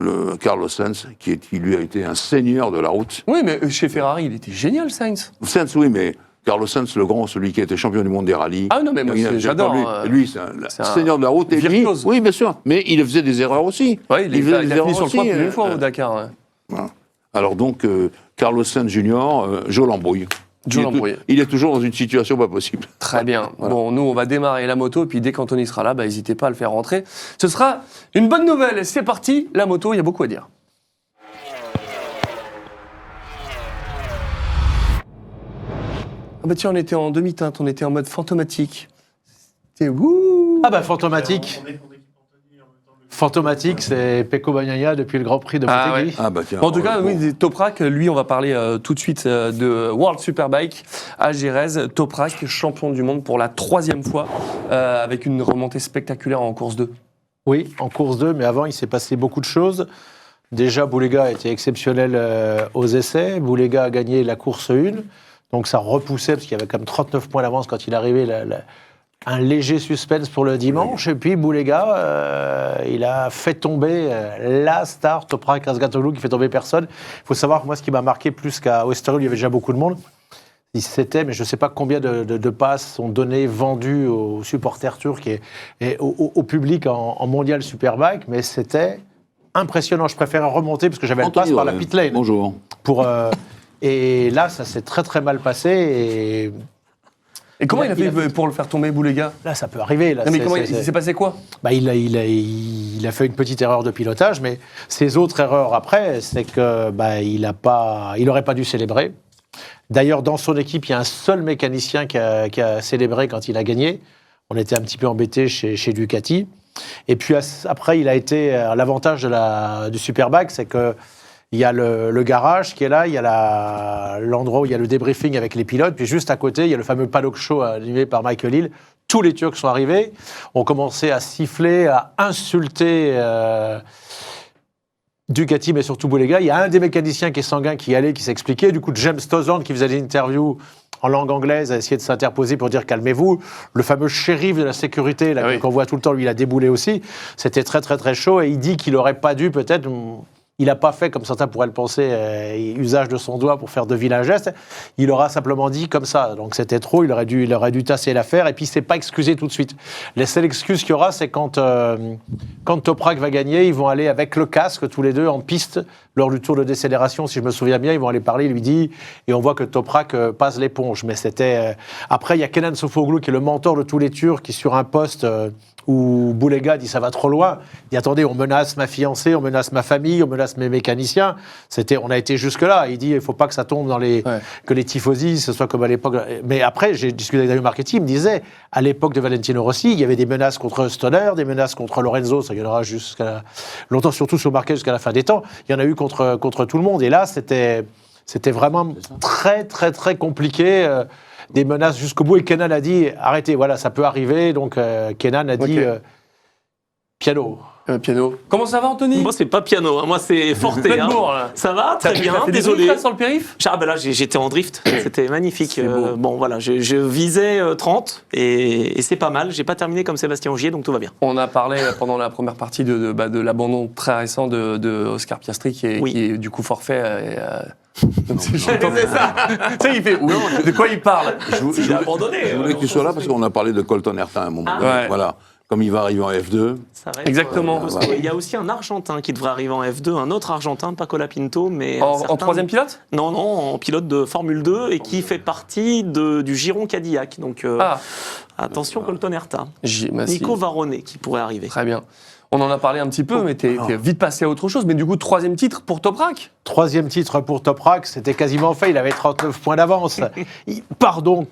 le Carlos Sainz, qui lui a été un seigneur de la route. Oui, mais chez Ferrari, il était génial, Sainz. Sainz, oui, mais Carlos Sainz, le grand, celui qui a été champion du monde des rallyes. Ah non, mais moi, j'adore. Lui, c'est un seigneur de la route. Et lui, oui, bien sûr. Mais il faisait des erreurs aussi. Oui, il a fini sur le point plus d'une fois au Dakar. Ouais. Voilà. Alors donc, Carlos Sainz Junior, Joe Lambrouille. Il est toujours dans une situation pas possible. Très bien. Voilà. Bon, nous, on va démarrer la moto, et puis dès qu'Anthony sera là, n'hésitez pas à le faire rentrer. Ce sera une bonne nouvelle. C'est parti, la moto, il y a beaucoup à dire. Ah bah tiens, on était en demi-teinte, on était en mode fantomatique. C'était wouh. Ah bah fantomatique. fantomatique, c'est Pecco Bagnaia depuis le Grand Prix de Ah Motegi. Ah bah tiens. En tout cas, oui, Toprak, lui, on va parler tout de suite de World Superbike à Jerez. Toprak, champion du monde pour la 3e fois, avec une remontée spectaculaire en course 2. Oui, en course 2, mais avant, il s'est passé beaucoup de choses. Déjà, Boulega a été exceptionnel aux essais. Boulega a gagné la course 1, donc ça repoussait, parce qu'il y avait quand même 39 points d'avance quand il est arrivé, un léger suspense pour le dimanche. Et puis, Boulega, il a fait tomber la star, Toprak Razgatoglu, qui fait tomber personne. Il faut savoir que moi, ce qui m'a marqué plus qu'à Westerlo, il y avait déjà beaucoup de monde. C'était, mais je ne sais pas combien de passes sont données, vendues aux supporters turcs et au public en mondial Superbike, mais c'était impressionnant. Je préférais remonter parce que j'avais le pass par la pit lane. Bonjour. Et là, ça s'est très très mal passé. Et comment il a fait pour le faire tomber, Boulega? Là, ça peut arriver. Là, Non, mais comment il s'est passé quoi? Il a fait une petite erreur de pilotage, mais ses autres erreurs après, c'est que il n'aurait pas dû célébrer. D'ailleurs, dans son équipe, il y a un seul mécanicien qui a célébré quand il a gagné. On était un petit peu embêtés chez Ducati. Et puis après, il a été l'avantage du Superbike, c'est que il y a le garage qui est là, il y a l'endroit où il y a le débriefing avec les pilotes, puis juste à côté, il y a le fameux paddock show animé par Michael Hill. Tous les Turcs sont arrivés, ont commencé à siffler, à insulter Ducati, mais surtout Boulega. Il y a un des mécaniciens qui est sanguin qui y allait, qui s'expliquait. Du coup, James Tozan, qui faisait des interviews en langue anglaise, a essayé de s'interposer pour dire calmez-vous. Le fameux shérif de la sécurité, là, qu'on voit tout le temps, lui, il a déboulé aussi. C'était très, très, très chaud. Et il dit qu'il n'aurait pas dû, peut-être... Il n'a pas fait, comme certains pourraient le penser, usage de son doigt pour faire de vilains gestes. Il aura simplement dit comme ça. Donc c'était trop, il aurait dû tasser l'affaire. Et puis il ne s'est pas excusé tout de suite. La seule excuse qu'il y aura, c'est quand Toprak va gagner, ils vont aller avec le casque, tous les deux, en piste, lors du tour de décélération, si je me souviens bien. Ils vont aller parler, il lui dit, et on voit que Toprak passe l'éponge. Mais c'était... Après, il y a Kenan Sofoğlu, qui est le mentor de tous les Turcs, qui sur un poste... où Boulega dit ça va trop loin. Il dit attendez, on menace ma fiancée, on menace ma famille, on menace mes mécaniciens. On a été jusque là. Il dit il faut pas que ça tombe dans que les tifosi, ce soit comme à l'époque. Mais après, j'ai discuté avec Dario Marchetti, il me disait à l'époque de Valentino Rossi, il y avait des menaces contre Stoner, des menaces contre Lorenzo, ça y en aura jusqu'à longtemps, surtout sur Marquez jusqu'à la fin des temps. Il y en a eu contre tout le monde. Et là, c'était vraiment très très très compliqué. Des menaces jusqu'au bout, et Kenan a dit arrêtez, voilà, ça peut arriver. Donc Kenan a dit piano. Piano. Comment ça va, Anthony? Moi, c'est pas piano, hein. Moi, c'est forte. Hein. Ça va, très bien, désolé. T'as fait sur le périph'? Ah ben là, j'étais en drift, c'était magnifique. Bon, voilà, je visais 30 et c'est pas mal. J'ai pas terminé comme Sébastien Ogier, donc tout va bien. On a parlé pendant la première partie de l'abandon très récent de Oscar Piastri, qui est du coup forfait. Donc c'est ça. Tu sais, il fait oui, de quoi il parle? Il a abandonné. Je voulais que tu sois là parce qu'on a parlé de Colton Herta à un moment donné. Ouais. Voilà. Comme il va arriver en F2. Exactement. Il y a aussi un Argentin qui devrait arriver en F2, un autre Argentin, pas Colapinto, mais en troisième pilote? Non, en pilote de Formule 2 et qui fait partie du giron Cadillac. Donc attention, Colton Herta. Nico Varrone qui pourrait arriver. Très bien. On en a parlé un petit peu, mais t'es vite passé à autre chose. Mais du coup, 3e titre pour Toprak? 3e titre pour Toprak, c'était quasiment fait. Il avait 39 points d'avance. Pardon,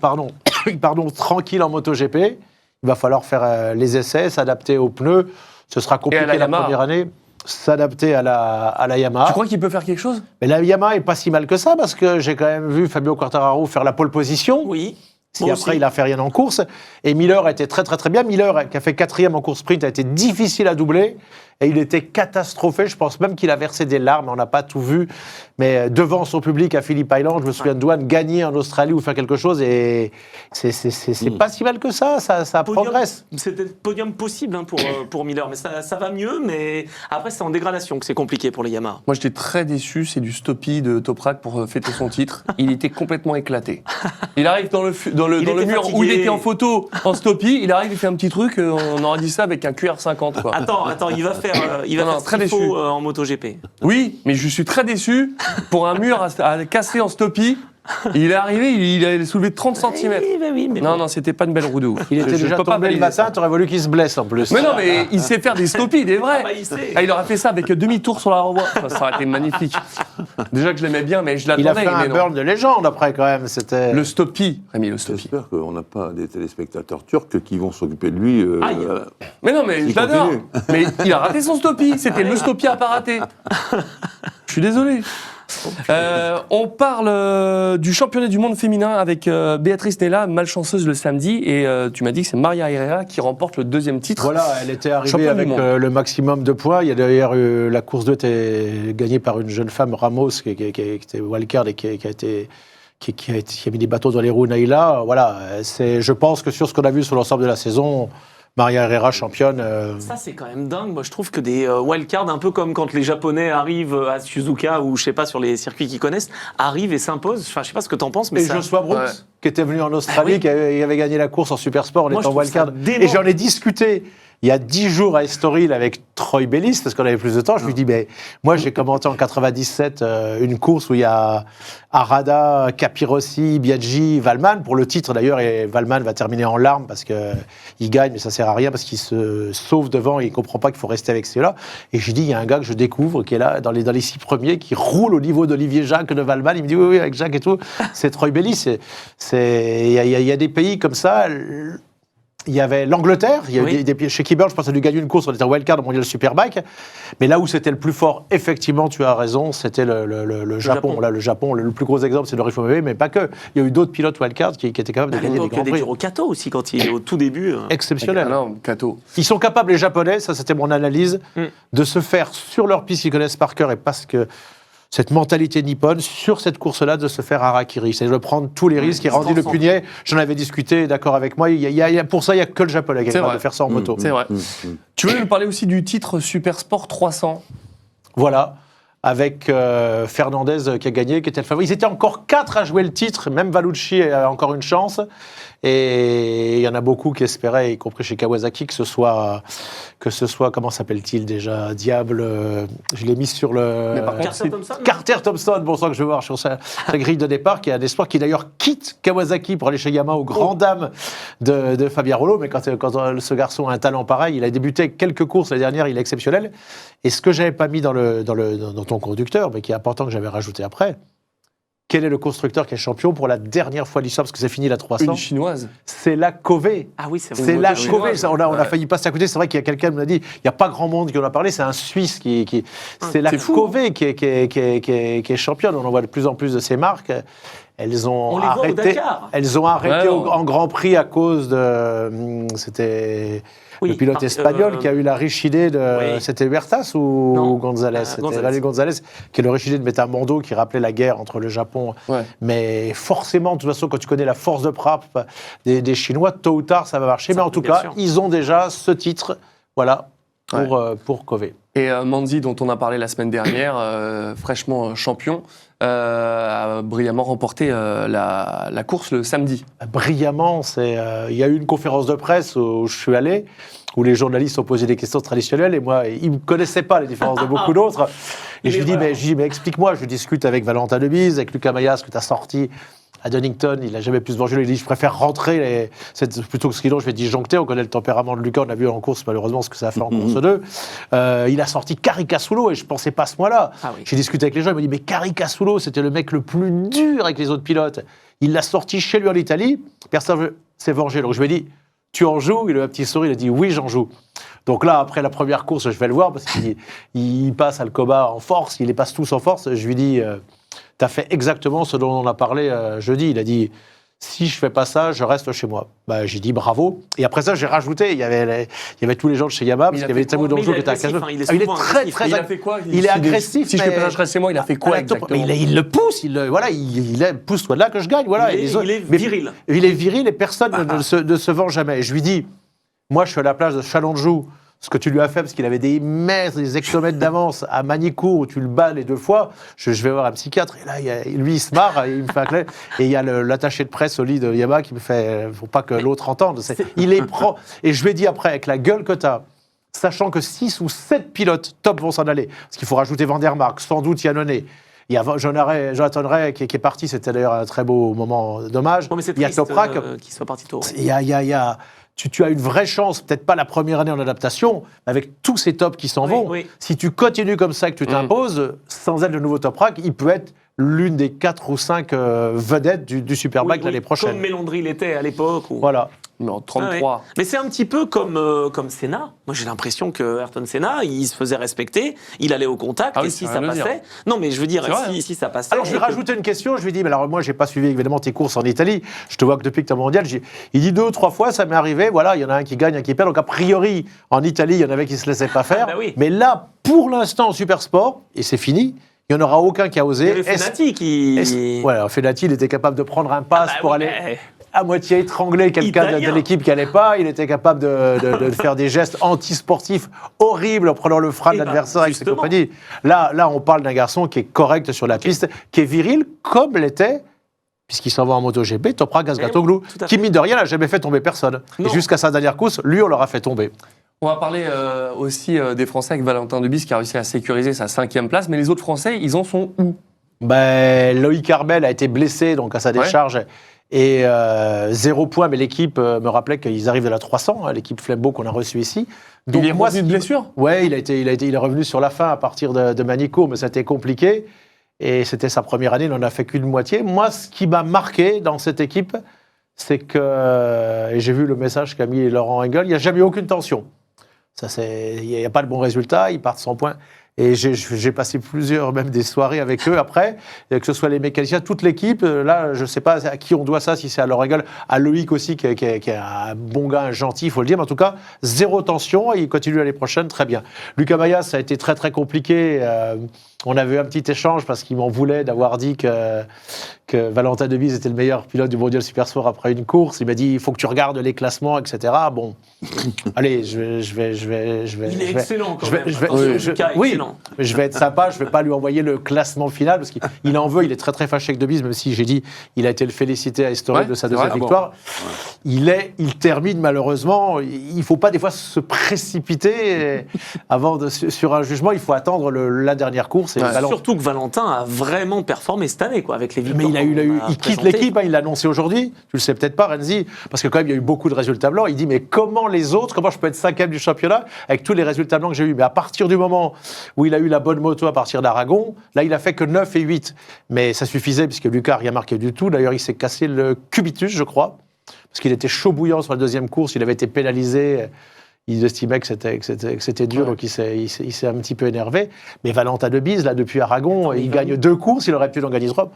tranquille en MotoGP. Il va falloir faire les essais, s'adapter aux pneus. Ce sera compliqué la première année. S'adapter à la Yamaha. Tu crois qu'il peut faire quelque chose? Mais la Yamaha est pas si mal que ça, parce que j'ai quand même vu Fabio Quartararo faire la pole position. Oui. Si après, il a fait rien en course. Et Miller a été très, très, très bien. Miller, qui a fait 4e en course sprint, a été difficile à doubler. Et il était catastrophé. Je pense même qu'il a versé des larmes. On n'a pas tout vu. Mais devant son public à Phillip Island, je me souviens de Douane gagner en Australie ou faire quelque chose. Et c'est pas si mal que ça. Ça progresse. C'était podium possible pour Miller. Mais ça va mieux. Mais après, c'est en dégradation que c'est compliqué pour les Yamaha. Moi, j'étais très déçu. C'est du stoppie de Toprak pour fêter son titre. Il était complètement éclaté. Il arrive dans le mur fatigué. où il était en photo, en stoppie. Il arrive, il fait un petit truc. On aurait dit ça avec un QR50. Quoi. Attends, il va faire ce qu'il faut en MotoGP. Oui, mais je suis très déçu pour un mur à casser en stoppie. Il est arrivé, il a soulevé 30 cm. Oui, mais non, c'était pas une belle roue de ouf. Il était déjà tombé le matin, t'aurais voulu qu'il se blesse en plus. Mais non, mais il sait faire des stoppies, des vrais. Il sait. Il aurait fait ça avec demi-tour sur la remorque. Ça aurait été magnifique. Déjà que je l'aimais bien, mais je l'attendais. Il a fait un burn de légende après quand même. C'était le Stoppie, Rémi, le Stoppie. J'espère qu'on n'a pas des téléspectateurs turcs qui vont s'occuper de lui. Mais non, mais je l'adore. Mais il a raté son Stoppie. C'était le Stoppie à pas rater. Je suis désolé. On parle du championnat du monde féminin avec Béatrice Nella, malchanceuse le samedi, et tu m'as dit que c'est Maria Herrera qui remporte le 2e titre. Voilà, elle était arrivée avec le maximum de points. Il y a d'ailleurs la course 2 était gagnée par une jeune femme, Ramos, qui était wildcard et qui a mis des bateaux dans les roues, Naïla. Voilà, je pense que sur ce qu'on a vu sur l'ensemble de la saison, Maria Herrera championne. Ça, c'est quand même dingue. Moi, je trouve que des wildcards, un peu comme quand les Japonais arrivent à Suzuka ou, je sais pas, sur les circuits qu'ils connaissent, arrivent et s'imposent. Enfin, je sais pas ce que t'en penses, mais et Joshua Brooks, qui était venu en Australie, qui avait gagné la course en Supersport en étant wildcard. Et j'en ai discuté il y a 10 jours à Estoril avec Troy Bellis, parce qu'on avait plus de temps. Je lui dis, mais moi, j'ai commenté en 97 une course où il y a Arada, Capirossi, Biaggi, Valman, pour le titre d'ailleurs, et Valman va terminer en larmes parce qu'il gagne, mais ça sert à rien, parce qu'il se sauve devant et il comprend pas qu'il faut rester avec ceux-là. Et je lui dis, il y a un gars que je découvre, qui est là, dans les 6 premiers, qui roule au niveau d'Olivier Jacques, de Valman. Il me dit, oui, avec Jacques et tout. C'est Troy Bellis. Il y a des pays comme ça. Il y avait l'Angleterre, il y avait chez Keyboard, je pense qu'il a dû gagner une course, on était en wildcard au Mondial Superbike, mais là où c'était le plus fort, effectivement, tu as raison, c'était le Japon. Là, le Japon, le plus gros exemple, c'est le Rifomebe, mais pas que. Il y a eu d'autres pilotes wildcard qui étaient capables de gagner des grands prix. Des Kato aussi, quand il est au tout début. Exceptionnel. Non, Kato. Ils sont capables, les Japonais, ça c'était mon analyse, de se faire sur leur piste qu'ils connaissent par cœur et parce que cette mentalité nippone, sur cette course-là, de se faire harakiri. C'est de prendre tous les risques. Et Randy Le Punier, j'en avais discuté, d'accord avec moi, pour ça, il n'y a que le Japonais qui est capable de faire ça en moto. C'est vrai. Tu veux nous parler aussi du titre Supersport 300 ? Voilà, avec Fernandez qui a gagné, qui était le favori. Ils étaient encore 4 à jouer le titre, même Valucci a encore une chance. Et il y en a beaucoup qui espéraient, y compris chez Kawasaki, que ce soit comment s'appelle-t-il déjà, Diable, je l'ai mis sur le... Carter Thompson. Carter Thompson, bon sang que je vais voir sur sa grille de départ, qui est un espoir qui d'ailleurs quitte Kawasaki pour aller chez Yamaha aux grandes dames de Fabien Rollo. Mais quand ce garçon a un talent pareil, il a débuté quelques courses l'année dernière, il est exceptionnel. Et ce que j'avais pas mis dans ton conducteur, mais qui est important que j'avais rajouté après, quel est le constructeur qui est champion pour la dernière fois de l'histoire, parce que c'est fini la 300 ? Une chinoise. C'est la Cové. Ah oui, c'est la Cové. On a failli passer à côté. C'est vrai qu'il y a quelqu'un qui m'a dit, il n'y a pas grand monde qui en a parlé, c'est un Suisse c'est la Cové qui est championne. On en voit de plus en plus de ces marques. Elles ont arrêté en Grand Prix à cause de... C'était le pilote espagnol qui a eu la riche idée de... C'était Huertas ou González ? C'était Valéry González, qui est le riche idée de mettre un bandeau qui rappelait la guerre entre le Japon. Ouais. Mais forcément, de toute façon, quand tu connais la force de frappe des Chinois, tôt ou tard, ça va marcher. Mais en tout cas, ils ont déjà ce titre, voilà, pour Cové. Et Manzi, dont on a parlé la semaine dernière, fraîchement champion, a brillamment remporté la course le samedi. Brillamment, il y a eu une conférence de presse où je suis allé, où les journalistes ont posé des questions traditionnelles, et moi, ils ne me connaissaient pas, les différences de beaucoup d'autres. Et je lui dis, mais explique-moi, je discute avec Valentin Debise, avec Lucas Mayas, que tu as sorti à Donington, il n'a jamais pu se venger. Il dit, je préfère rentrer, plutôt que skido, je vais disjoncter. On connaît le tempérament de Lucas, on a vu en course, malheureusement, ce que ça a fait en course 2. Il a sorti Caricasulo, et je ne pensais pas à ce mois-là. J'ai discuté avec les gens, ils m'ont dit, mais Caricasulo, c'était le mec le plus dur avec les autres pilotes. Il l'a sorti chez lui en Italie, personne s'est vengé. Donc je lui ai dit, tu en joues ? Il a un petit sourire, il a dit, oui, j'en joue. Donc là, après la première course, je vais le voir, parce qu'il passe Alcoba en force, il les passe tous en force. Je lui dis... tu as fait exactement ce dont on a parlé jeudi. Il a dit, si je fais pas ça, je reste chez moi. J'ai dit bravo. Et après ça, j'ai rajouté, il y avait tous les gens de chez Yamaha, parce qu'il y avait Tsamou Donjo qui était à 15 Il est très, très... Il a fait quoi ? Il est agressif. Si je fais pas ça, je reste chez moi, il a fait quoi exactement ? Mais il le pousse, il pousse-toi de là que je gagne. Voilà. Il est viril. Il est viril et personne ne se vend jamais. Et je lui dis, moi, je suis à la plage de Chalonjou, ce que tu lui as fait, parce qu'il avait des hectomètres d'avance à Manicourt, où tu le bats les 2 fois, je vais voir un psychiatre. Et là, lui, il se marre, il me fait un clé. Et il y a l'attaché de presse au lit de Yamaha qui me fait, faut pas que l'autre entende. Il les prend. Et je lui ai dit après, avec la gueule que tu as, sachant que 6 ou 7 pilotes top vont s'en aller, parce qu'il faut rajouter Van der Mark, sans doute Yannone. Il y a Jonathan Ray qui est parti, c'était d'ailleurs un très beau moment d'hommage. Bon, mais c'est il y a Toprak qui soit parti tôt. Il y a tu as une vraie chance, peut-être pas la première année en adaptation, mais avec tous ces tops qui s'en vont. Oui. Si tu continues comme ça, que tu t'imposes, sans être le nouveau top rack, il peut être l'une des 4 ou 5 vedettes du Superbike l'année prochaine. Comme Mélandry l'était à l'époque. Voilà. Mais en 33. Ouais. Mais c'est un petit peu comme Senna. Moi, j'ai l'impression que Ayrton Senna, il se faisait respecter, il allait au contact, et si ça passait... Non, mais je veux dire, si ça passait... Alors, je vais rajouter une question. Je lui ai dit, mais alors moi, j'ai pas suivi évidemment tes courses en Italie. Je te vois que depuis que tu es mondial, il dit 2 ou 3 fois, ça m'est arrivé. Voilà, il y en a un qui gagne, un qui perd. Donc, a priori, en Italie, il y en avait qui se laissaient pas faire. Mais là, pour l'instant, en Super Sport, et c'est fini, il n'y en aura aucun qui a osé. Il y avait Fenati qui... Ouais, Fenati, il était capable de prendre un pass pour aller à moitié étrangler quelqu'un de l'équipe qui n'allait pas. Il était capable de faire des gestes antisportifs horribles en prenant le frein de l'adversaire avec ses compagnies. Là, on parle d'un garçon qui est correct sur la piste, qui est viril comme l'était, puisqu'il s'en va en MotoGP, Toprak Gazgatoglu, qui, mine de rien, n'a jamais fait tomber personne. Et jusqu'à sa dernière course, lui, on l'aura fait tomber. On va parler aussi des Français avec Valentin Debise qui a réussi à sécuriser sa 5e place. Mais les autres Français, ils en sont où? Loïc Arbel a été blessé donc à sa décharge. Et 0 point, mais l'équipe me rappelait qu'ils arrivent de la 300, l'équipe Flembeau qu'on a reçue ici. Donc, il est revenu de blessure? Ouais, il est revenu sur la fin à partir de Manicourt, mais ça a été compliqué. Et c'était sa première année, il n'en a fait qu'une moitié. Moi, ce qui m'a marqué dans cette équipe, c'est que, et j'ai vu le message qu'a mis Laurent Engel, il n'y a jamais eu aucune tension. Il n'y a pas de bon résultat, ils partent sans points. Et j'ai passé même des soirées avec eux après, que ce soit les mécaniciens, toute l'équipe. Là, je ne sais pas à qui on doit ça, si c'est à Laurent Engel, à Loïc aussi, qui est un bon gars, un gentil, il faut le dire. Mais en tout cas, 0 tension, et il continue l'année prochaine, très bien. Lucas Mayas, ça a été très très compliqué. On avait eu un petit échange parce qu'il m'en voulait d'avoir dit que Valentin Debise était le meilleur pilote du Mondial Super Sport après une course. Il m'a dit, il faut que tu regardes les classements, etc. Bon, allez, je vais. Il est excellent quand même. Oui, je vais être sympa, je ne vais pas lui envoyer le classement final parce qu'il en veut, il est très très fâché avec Debise, même si j'ai dit, il a été le félicité à Estoril de sa deuxième victoire. Bon. Il termine malheureusement, il ne faut pas des fois se précipiter sur un jugement, il faut attendre la dernière course. Surtout que Valentin a vraiment performé cette année, quoi, avec les victoires. Mais il quitte l'équipe, il l'a annoncé aujourd'hui. Tu le sais peut-être pas, Renzi, parce que quand même il y a eu beaucoup de résultats blancs. Il dit mais comment je peux être 5e du championnat avec tous les résultats blancs que j'ai eu? Mais à partir du moment où il a eu la bonne moto à partir d'Aragon, là il a fait que 9 et 8. Mais ça suffisait puisque Lucas n'a rien marqué du tout. D'ailleurs il s'est cassé le cubitus, je crois, parce qu'il était chaud bouillant sur la deuxième course. Il avait été pénalisé. Il estimait que c'était dur, donc il s'est un petit peu énervé. Mais Valentin Debise, là, depuis Aragon, il gagne 2 courses, il aurait pu en gagner 3.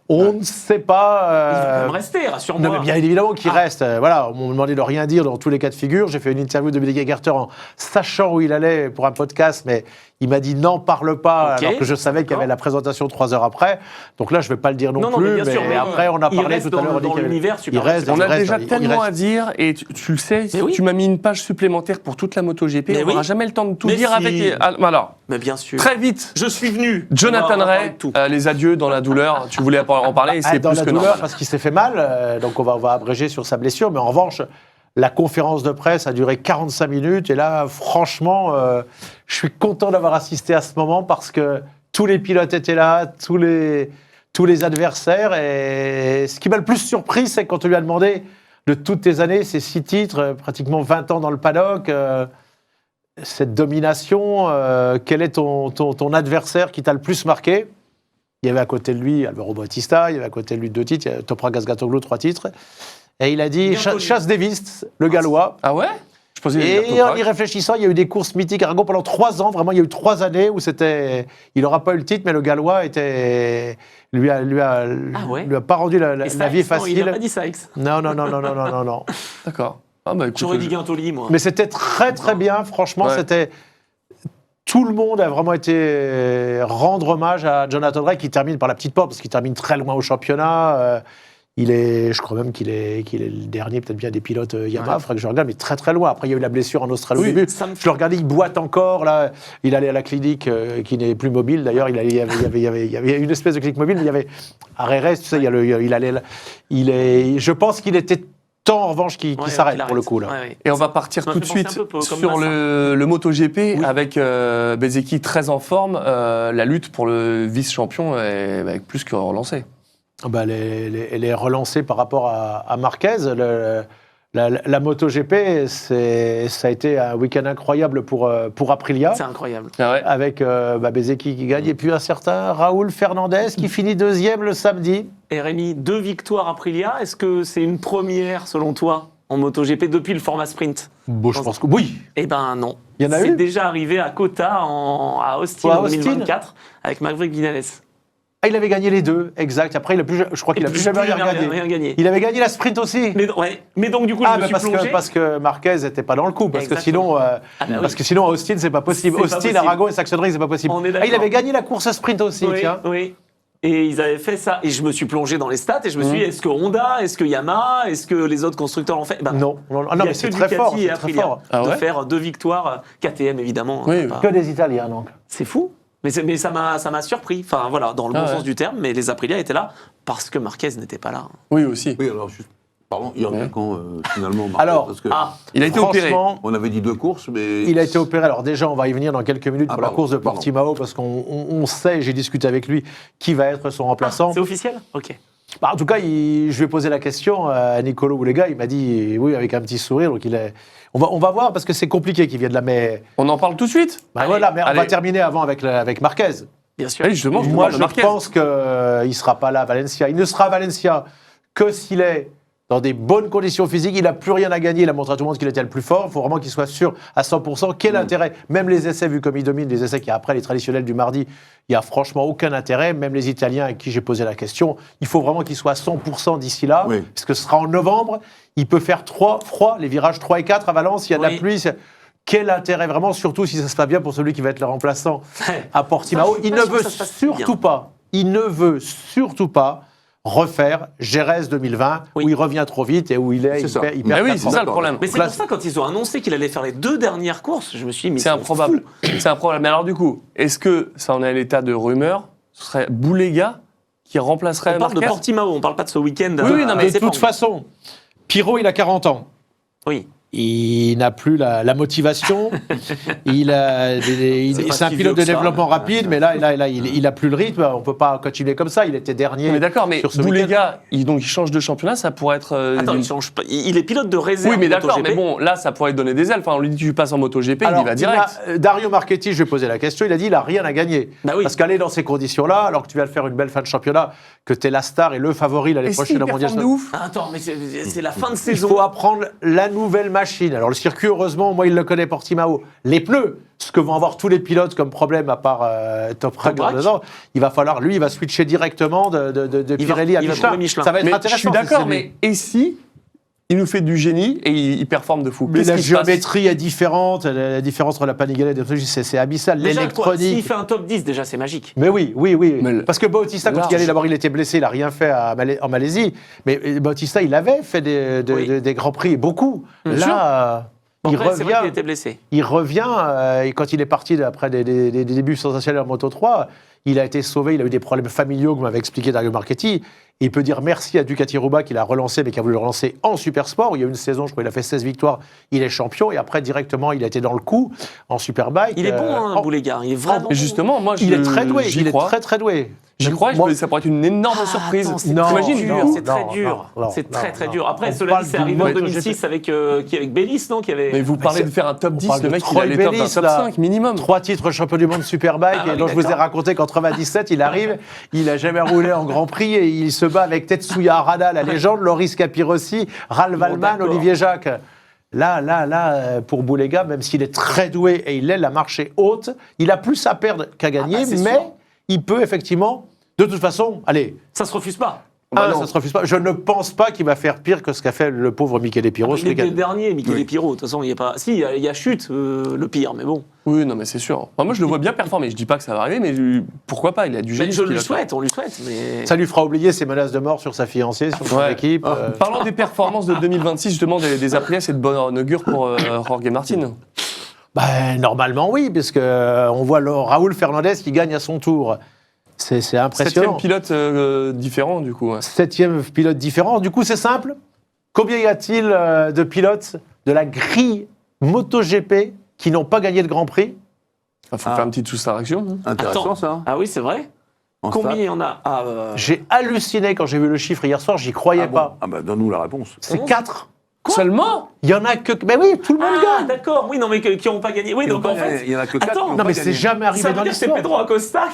On ne sait pas... Il va quand même rester, rassure-moi. Non, mais bien évidemment qu'il reste. Voilà, on m'a demandé de rien dire dans tous les cas de figure. J'ai fait une interview de Billy Gerter en sachant où il allait pour un podcast, mais il m'a dit n'en parle pas, alors que je savais qu'il y avait la présentation 3 heures après. Donc là, je ne vais pas le dire non plus. Mais, bien sûr, mais après, on a parlé tout à l'heure. On a déjà tellement à dire, et tu le sais, si tu m'as mis une page supplémentaire pour toute la MotoGP, on n'aura jamais le temps de tout dire avec... Alors, mais bien sûr. Très vite. Je suis venu. Jonathan Ray, les adieux dans la douleur. Tu voulais en parler, et c'est plus que normal. Parce qu'il s'est fait mal, donc on va abréger sur sa blessure. Mais en revanche, la conférence de presse a duré 45 minutes. Et là, franchement, je suis content d'avoir assisté à ce moment parce que tous les pilotes étaient là, tous les adversaires. Et ce qui m'a le plus surpris, c'est quand on lui a demandé de toutes tes années, ces 6 titres, pratiquement 20 ans dans le paddock, cette domination, quel est ton adversaire qui t'a le plus marqué? Il y avait à côté de lui Alvaro Bautista, il y avait à côté de lui 2 titres, il y avait Toprak Gazgatoglu 3 titres. Et il a dit Chas Davis, le Gallois. Ah ouais? Et en y réfléchissant, il y a eu des courses mythiques à Aragon pendant 3 ans. Vraiment, il y a eu 3 années où il n'aura pas eu le titre, mais le Gallois lui a pas rendu la vie facile. Il n'a pas dit ça, X. Non. D'accord. J'aurais dit Guintoli, moi. Mais c'était très très bien, franchement, tout le monde a vraiment été rendre hommage à Jonathan Ray qui termine par la petite porte, parce qu'il termine très loin au championnat. Je crois même qu'il est le dernier, peut-être bien des pilotes Yamaha, il faudrait que je regarde, mais très très loin. Après, il y a eu la blessure en Australie au début. Je le regardais, il boite encore, là. Il allait à la clinique qui n'est plus mobile. D'ailleurs, il y avait une espèce de clinique mobile, mais il y avait à Rérez, tu sais, je pense qu'il était temps, en revanche, qui s'arrête pour le coup. Là. Et on va partir tout de suite sur le MotoGP avec Bezzecchi très en forme. La lutte pour le vice-champion est plus que relancée. Elle est relancée par rapport à Marquez. La MotoGP, ça a été un week-end incroyable pour Aprilia. C'est incroyable. Avec Bezzecchi qui gagne, et puis un certain Raúl Fernandez qui finit deuxième le samedi. Et Rémi, 2 victoires Aprilia. Est-ce que c'est une première, selon toi, en MotoGP depuis le format sprint? Bon, je pense que oui. Eh ben non. Il y en a C'est déjà arrivé à Kota, à Austin en 2024, avec Maverick Viñales. Ah, il avait gagné les deux, exact. Après, je crois qu'il n'a plus jamais rien gagné. Il avait gagné la sprint aussi. Mais donc, du coup, je me suis plongé. Parce que Marquez n'était pas dans le coup. Parce que sinon, à Austin, c'est pas possible. Austin, Aragon et Saxonnerie, c'est pas possible. Il avait gagné la course sprint aussi, tiens. Oui. Et ils avaient fait ça. Et je me suis plongé dans les stats et je me suis dit, est-ce que Honda, est-ce que Yamaha, est-ce que les autres constructeurs l'ont fait? Non, mais c'est très fort. De faire 2 victoires, KTM évidemment. Que des Italiens, donc. C'est fou. Mais ça m'a surpris. Enfin voilà, dans le bon sens du terme. Mais les Aprilia étaient là parce que Marquez n'était pas là. Oui, aussi. Oui, alors juste. Pardon, il revient quand finalement Marquez, alors, parce que il a été opéré. On avait dit 2 courses, mais... Il a été opéré. Alors déjà, on va y venir dans quelques minutes pour la course de Portimao, parce qu'on sait, j'ai discuté avec lui, qui va être son remplaçant. C'est officiel? Ok. En tout cas, je lui ai posé la question à Nicolo Boulega. Il m'a dit oui, avec un petit sourire. Donc on va voir, parce que c'est compliqué qu'il vienne là. Mais on en parle tout de suite. Mais on va terminer avant avec Marquez. Bien sûr. Allez, justement, moi, je pense qu'il ne sera pas là à Valencia. Il ne sera à Valencia que s'il est dans des bonnes conditions physiques. Il n'a plus rien à gagner. Il a montré à tout le monde qu'il était le plus fort. Il faut vraiment qu'il soit sûr à 100%. Quel intérêt? Même les essais, vu comme il domine, les essais qui après les traditionnels du mardi, il n'y a franchement aucun intérêt. Même les Italiens à qui j'ai posé la question, il faut vraiment qu'il soit à 100% d'ici là, parce que ce sera en novembre. Il peut faire 3 froids, les virages 3 et 4 à Valence. Il y a de la pluie. Quel intérêt vraiment, surtout si ça se passe bien pour celui qui va être le remplaçant à Portimao. Il ne veut surtout pas refaire Jerez 2020, où il revient trop vite et où il perd. Oui, c'est ça le problème. Mais c'est pour ça, quand ils ont annoncé qu'il allait faire les 2 dernières courses, je me suis dit, mais c'est improbable. C'est improbable. Mais alors du coup, est-ce que ça en est à l'état de rumeur? Ce serait Boulega qui remplacerait Marquez? On parle de Portimao, on parle pas de ce week-end. Oui, non, mais de toute façon, Pirot, il a 40 ans. Oui. Il n'a plus la motivation. C'est un pilote de développement rapide, mais là, il n'a plus le rythme. On ne peut pas continuer comme ça. Il était dernier. Mais d'accord, mais Boulega, il change de championnat, ça pourrait être. Attends, il change pas. Il est pilote de réserve. Oui, mais d'accord, mais bon, là, ça pourrait donner des ailes. Enfin, on lui dit tu passes en MotoGP, il y va direct. Dario Marchetti, je lui ai posé la question. Il a dit il n'a rien à gagner. Parce qu'aller dans ces conditions-là, alors que tu vas faire une belle fin de championnat, que tu es la star et le favori l'année prochaine au mondial. Attends, mais c'est la fin de saison. Il faut apprendre la nouvelle machine. Alors le circuit, heureusement, moi il le connaît, Portimao. Les pneus, ce que vont avoir tous les pilotes comme problème, à part Toprak dans 2 ans, il va falloir, lui, il va switcher directement de Pirelli à Michelin. Ça va être intéressant. Je suis d'accord, mais et si il nous fait du génie et il performe de fou? Mais la géométrie est différente, la différence entre la Panigale et les c'est abyssal. L'électronique. S'il fait un top 10, déjà, c'est magique. Mais oui. Parce que Bautista, quand il y allait d'abord, il était blessé, il n'a rien fait en Malaisie. Mais Bautista, il avait fait des grands prix, beaucoup. Là. Il revient. Il était blessé. Il revient, et quand il est parti après des débuts sensationnels en Moto 3, il a été sauvé, il a eu des problèmes familiaux, comme m'avait expliqué Dario Marchetti. Et il peut dire merci à Ducati Roubaix qu'il a relancé, mais qui a voulu le relancer en Supersport. Il y a eu une saison, je crois, il a fait 16 victoires, il est champion, et après, directement, il a été dans le coup, en Superbike. Il est bon, Boulega, il est vraiment bon. Justement, moi, il est très doué, il est très doué. J'y crois, ça pourrait être une énorme surprise. T'imagines, c'est très dur. C'est très dur. Après, cela dit, c'est arrivé en 2006 avec Bellis, non? Mais vous parlez de faire un top 10, le mec, il a les top 5 minimum. 3 titres champion du monde Superbike, et dont je vous ai raconté qu'en 97, il arrive, il n'a jamais roulé en Grand Prix, et il se bat avec Tetsuya Harada, la légende, Loris Capirossi, Ralph Wallmann, Olivier Jacques. Là, pour Boulega, même s'il est très doué, et la marche est haute, il a plus à perdre qu'à gagner, mais il peut effectivement... De toute façon, allez. Ça se refuse pas. Ça se refuse pas. Je ne pense pas qu'il va faire pire que ce qu'a fait le pauvre Michele Pirro. Il est le dernier, Michele Pirro. De toute façon, il n'y a pas. Si, il y a chute, le pire, mais bon. Oui, non, mais c'est sûr. Enfin, moi, je le vois bien performer. Je dis pas que ça va arriver, mais pourquoi pas? Il a du génie. On lui souhaite. Mais... Ça lui fera oublier ses menaces de mort sur sa fiancée, sur son équipe. Parlons des performances de 2026, justement, des Aprilia, c'est de bonne augure pour Jorge Martin. Normalement, oui, parce qu'on voit Raúl Fernandez qui gagne à son tour. C'est impressionnant. 7e pilote différent, du coup. 7e pilote différent. Du coup, c'est simple. Combien y a-t-il de pilotes de la grille MotoGP qui n'ont pas gagné de Grand Prix? Il faut faire une petite soustraction. Intéressant, ça. Ah oui, c'est vrai. Combien il y en a? J'ai halluciné quand j'ai vu le chiffre hier soir, j'y croyais pas. Donne-nous la réponse. C'est 4. Seulement Il y en a que. Mais oui, tout le monde gagne. D'accord, oui, non, mais qui n'ont pas gagné. Oui, donc en fait. Il y en a que 4. Attends, Non, mais c'est jamais arrivé dans c'est l'histoire. Pedro Acosta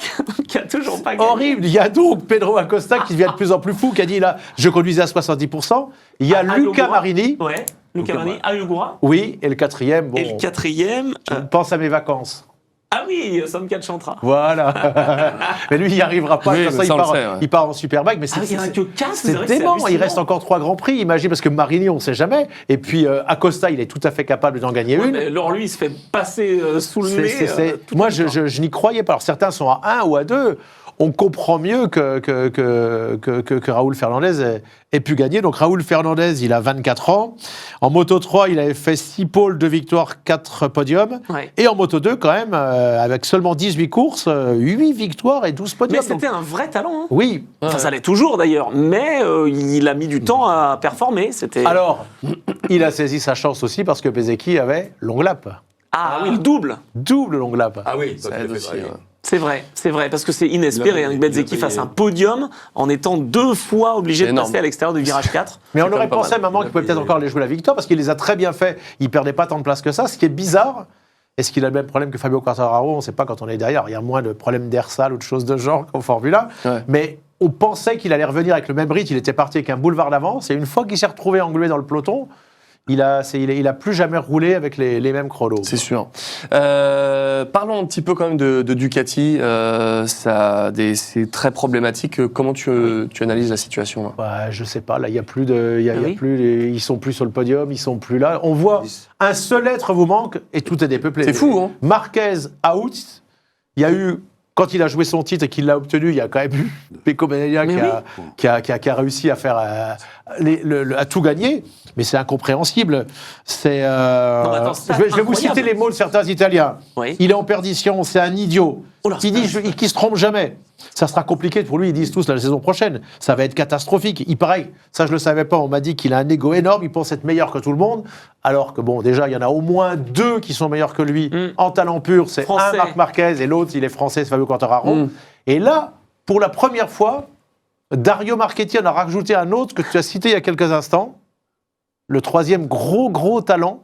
qui a toujours pas gagné. Horrible. Il y a donc Pedro Acosta qui devient de plus en plus fou, qui a dit là, je conduisais à 70%. Il y a Luca Marini. Ouais, Luca Marini, Ayogura. Oui, et le quatrième. Bon, Et le quatrième. je pense à mes vacances. Ah oui, Somkat Chantra. Voilà. Mais lui, il n'y arrivera pas. Oui, De toute façon, ça, on le sait, ouais. il part en Superbike. Mais Il n'y en a que 4, c'est dément. Il reste encore 3 grands prix. Imagine, parce que Marini, on ne sait jamais. Et puis, Acosta, il est tout à fait capable d'en gagner une. Mais alors lui, il se fait passer sous le nez. Moi, je n'y croyais pas. Alors, certains sont à 1 ou à 2. On comprend mieux que Raoul Fernandez ait pu gagner. Donc, Raoul Fernandez, il a 24 ans. En Moto 3, il avait fait 6 pôles, 2 victoires, 4 podiums. Ouais. Et en Moto 2, quand même, avec seulement 18 courses, 8 victoires et 12 podiums. Mais c'était un vrai talent. Hein. Oui. Enfin, ça l'est toujours d'ailleurs. Mais il a mis du temps à performer. Alors, il a saisi sa chance aussi parce que Bezzecchi avait long lap. Ah oui, le double. Double long lap. Ah oui, Ça aide aussi, ouais. C'est vrai, parce que c'est inespéré que Bezzecchi fasse un podium en étant 2 fois obligé de passer à l'extérieur du virage 4. Mais on aurait pensé à un moment qu'il pouvait peut-être encore aller jouer la victoire, parce qu'il les a très bien fait. Il perdait pas tant de place que ça. Ce qui est bizarre, est-ce qu'il a le même problème que Fabio Quartararo? On ne sait pas quand on est derrière. Il y a moins de problèmes d'air sale ou de choses de genre qu'au Formula. Ouais. Mais on pensait qu'il allait revenir avec le même rythme. Il était parti avec un boulevard d'avance. Et une fois qu'il s'est retrouvé englué dans le peloton, il a plus jamais roulé avec les mêmes chronos. C'est sûr. Parlons un petit peu quand même de Ducati. C'est très problématique. Comment tu analyses la situation là? Bah, je sais pas. Là, il y a plus de, ils sont plus sur le podium, ils sont plus là. On voit un seul être vous manque et tout est dépeuplé. C'est fou, hein? Marquez out. Il y a eu. Quand il a joué son titre et qu'il l'a obtenu, il y a quand même eu Pecco Bagnaia qui a réussi à faire à tout gagner, mais c'est incompréhensible. Je vais vous citer les mots de certains Italiens. Oui. Il est en perdition, c'est un idiot. Qui se trompe jamais. Ça sera compliqué pour lui, ils disent tous la saison prochaine. Ça va être catastrophique. Il paraît, ça je le savais pas, on m'a dit qu'il a un ego énorme, il pense être meilleur que tout le monde, alors que bon, déjà il y en a au moins 2 qui sont meilleurs que lui en talent pur. C'est un Marc Marquez et l'autre il est français, c'est Fabio Quartararo. Et là, pour la première fois, Dario Marchetti en a rajouté un autre que tu as cité il y a quelques instants. Le troisième gros talent.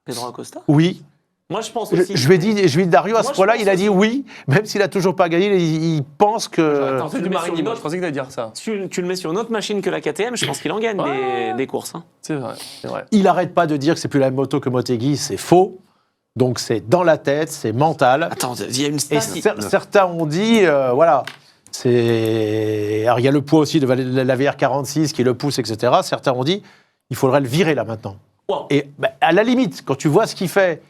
Pedro Acosta. Oui. Moi, je pense aussi. Je lui ai dit Dario, à ce point-là, il a dit oui, même s'il n'a toujours pas gagné, il pense que. Attends, c'est du Marini, je pensais que tu allais dire ça. Tu le mets sur une autre machine que la KTM, je pense qu'il en gagne des courses. Hein. C'est vrai. Il n'arrête pas de dire que c'est plus la même moto que Motegi, c'est faux. Donc c'est dans la tête, c'est mental. Attends, il y a une stat. Et certains ont dit, voilà. Alors il y a le poids aussi de la VR46 qui le pousse, etc. Certains ont dit, il faudrait le virer là maintenant. Wow. Et à la limite, quand tu vois ce qu'il fait,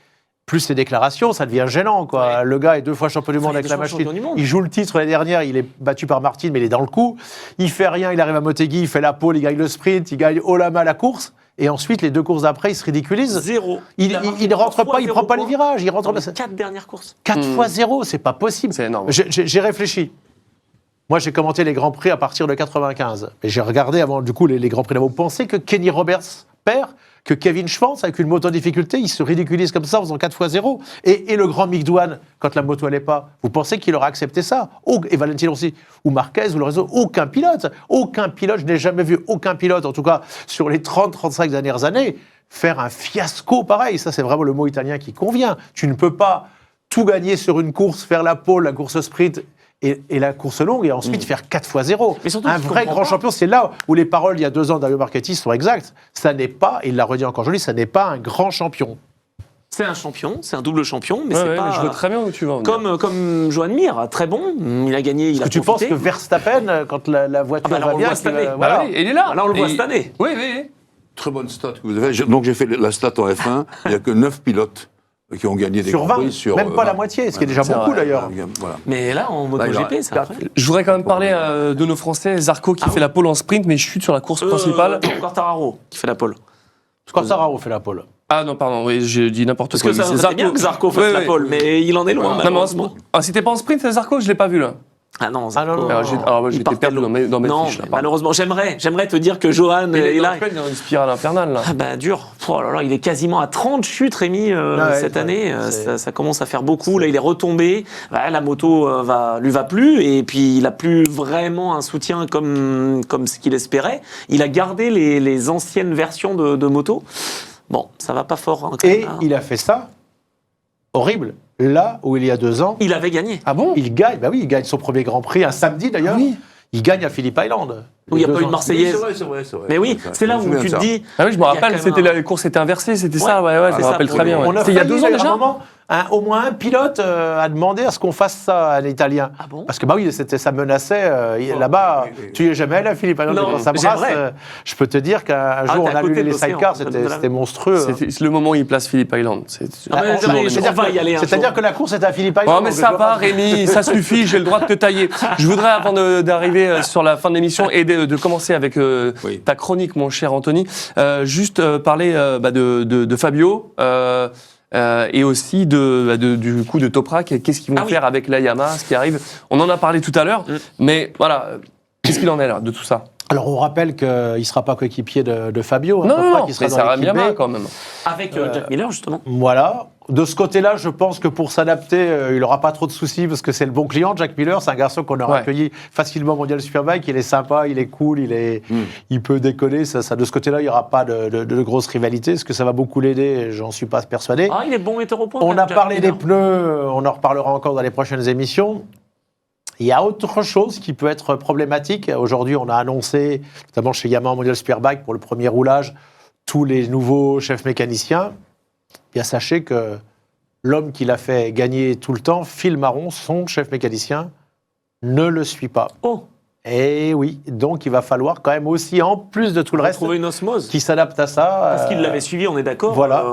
plus ses déclarations, ça devient gênant, quoi. Ouais. Le gars est 2 fois champion du monde avec la machine. Il joue le titre l'année dernière, il est battu par Martin, mais il est dans le coup. Il fait rien, il arrive à Motegi, il fait la pole, il gagne le sprint, il gagne haut la main la course. Et ensuite, les 2 courses d'après, il se ridiculise. 0. Il ne rentre pas, il ne prend pas les virages. Il rentre dans les 4 dernières courses. 4 fois 0, c'est pas possible. C'est énorme. J'ai réfléchi. Moi, j'ai commenté les Grands Prix à partir de 95. Et j'ai regardé avant, du coup, les Grands Prix là-bas. Vous pensez que Kenny Roberts perd, que Kevin Schwantz, avec une moto en difficulté, il se ridiculise comme ça en faisant 4 fois 0. Et le grand Mick Doohan, quand la moto n'allait pas, vous pensez qu'il aurait accepté ça? Et Valentino aussi, ou Marquez, ou le réseau, aucun pilote, je n'ai jamais vu aucun pilote, en tout cas sur les 30-35 dernières années, faire un fiasco pareil. Ça, c'est vraiment le mot italien qui convient. Tu ne peux pas tout gagner sur une course, faire la pole, la course sprint, et la course longue, et ensuite faire 4 fois 0. Un vrai grand champion, c'est là où les paroles, il y a 2 ans, Dario Marchetti sont exactes. Ça n'est pas, il l'a redit encore aujourd'hui, ça n'est pas un grand champion. C'est un champion, c'est un double champion, mais c'est pas... Mais je vois très bien où tu vas. Comme Joan Mir, très bon, il a gagné, il a profité. Tu penses que Verstappen, quand la voiture va bien... Voilà. Oui, il est là. Là, on le voit cette année. Oui. Très bonne stat que vous avez. Donc j'ai fait la stat en F1, il n'y a que 9 pilotes qui ont gagné des sur 20, sur même pas la moitié, ce qui est déjà beaucoup d'ailleurs. Voilà. Mais là, en MotoGP, c'est après. Je voudrais quand même parler de nos Français, Zarco qui fait la pole en sprint, mais chute sur la course principale. Quartararo qui fait la pole. Quartararo fait la pole. Ah non, pardon, oui, j'ai dit n'importe quoi. Parce que c'est bien que Zarco fasse la pole, mais il en est loin, malheureusement. C'était pas en sprint, Zarco, je l'ai pas vu là. Ah non, Alors, j'étais perdu dans mes fiches. Là, malheureusement, j'aimerais te dire que Johan est là. Il est dans une spirale infernale, là. Ah bah, dur. Oh là là, il est quasiment à 30 chutes, Rémi, cette année. Ça commence à faire beaucoup. Là, il est retombé. La moto lui va plus. Et puis, il a plus vraiment un soutien comme ce qu'il espérait. Il a gardé les anciennes versions de moto. Bon, ça va pas fort. Hein, et il a fait ça horrible. Là où il y a 2 ans, il avait gagné. Ah bon? Il gagne, bah oui, il gagne son premier Grand Prix un samedi d'ailleurs. Oui. Il gagne à Phillip Island. Où il n'y a pas eu de Marseillaise. Oui, c'est vrai. Mais oui, c'est là où tu te dis. Ah oui, je me rappelle, la course était inversée, c'était ça, je me rappelle très bien. C'était il y a 2 ans déjà. Au moins un pilote a demandé à ce qu'on fasse ça à l'Italien. Ah bon? Parce que ça menaçait. Là-bas, tu y es jamais allé à Phillip Island quand ça brasse. Je peux te dire qu'un jour, on a annulé les sidecars, c'était monstrueux. C'est le moment où il place Phillip Island. C'est-à-dire que la course était à Phillip Island. Oh, mais ça va, Rémi, ça suffit, j'ai le droit de te tailler. Je voudrais, avant d'arriver sur la fin de l'émission et de commencer avec ta chronique, mon cher Anthony, juste parler de Fabio. Et aussi du coup de Toprak, qu'est-ce qu'ils vont faire avec la Yamaha, ce qui arrive. On en a parlé tout à l'heure, mais voilà, qu'est-ce qu'il en est là de tout ça? Alors on rappelle qu'il ne sera pas coéquipier de Fabio. Non, mais ça sera Yamaha quand même. Avec Jack Miller justement. Voilà. De ce côté-là, je pense que pour s'adapter, il n'aura pas trop de soucis parce que c'est le bon client. Jack Miller, c'est un garçon qu'on aura accueilli facilement au Mondial Superbike. Il est sympa, il est cool, il peut décoller. Ça, de ce côté-là, il n'y aura pas de grosse rivalité. Est-ce que ça va beaucoup l'aider? J'en suis pas persuadé. Ah, il est bon metteur au point. On a parlé des pneus, on en reparlera encore dans les prochaines émissions. Il y a autre chose qui peut être problématique. Aujourd'hui, on a annoncé, notamment chez Yamaha Mondial Superbike, pour le premier roulage, tous les nouveaux chefs mécaniciens. Bien, sachez que l'homme qui l'a fait gagner tout le temps, Phil Marron, son chef mécanicien, ne le suit pas. Oh! Et oui, donc il va falloir quand même aussi, en plus de tout le reste, trouver une osmose qui s'adapte à ça. Parce qu'il l'avait suivi, on est d'accord. Voilà.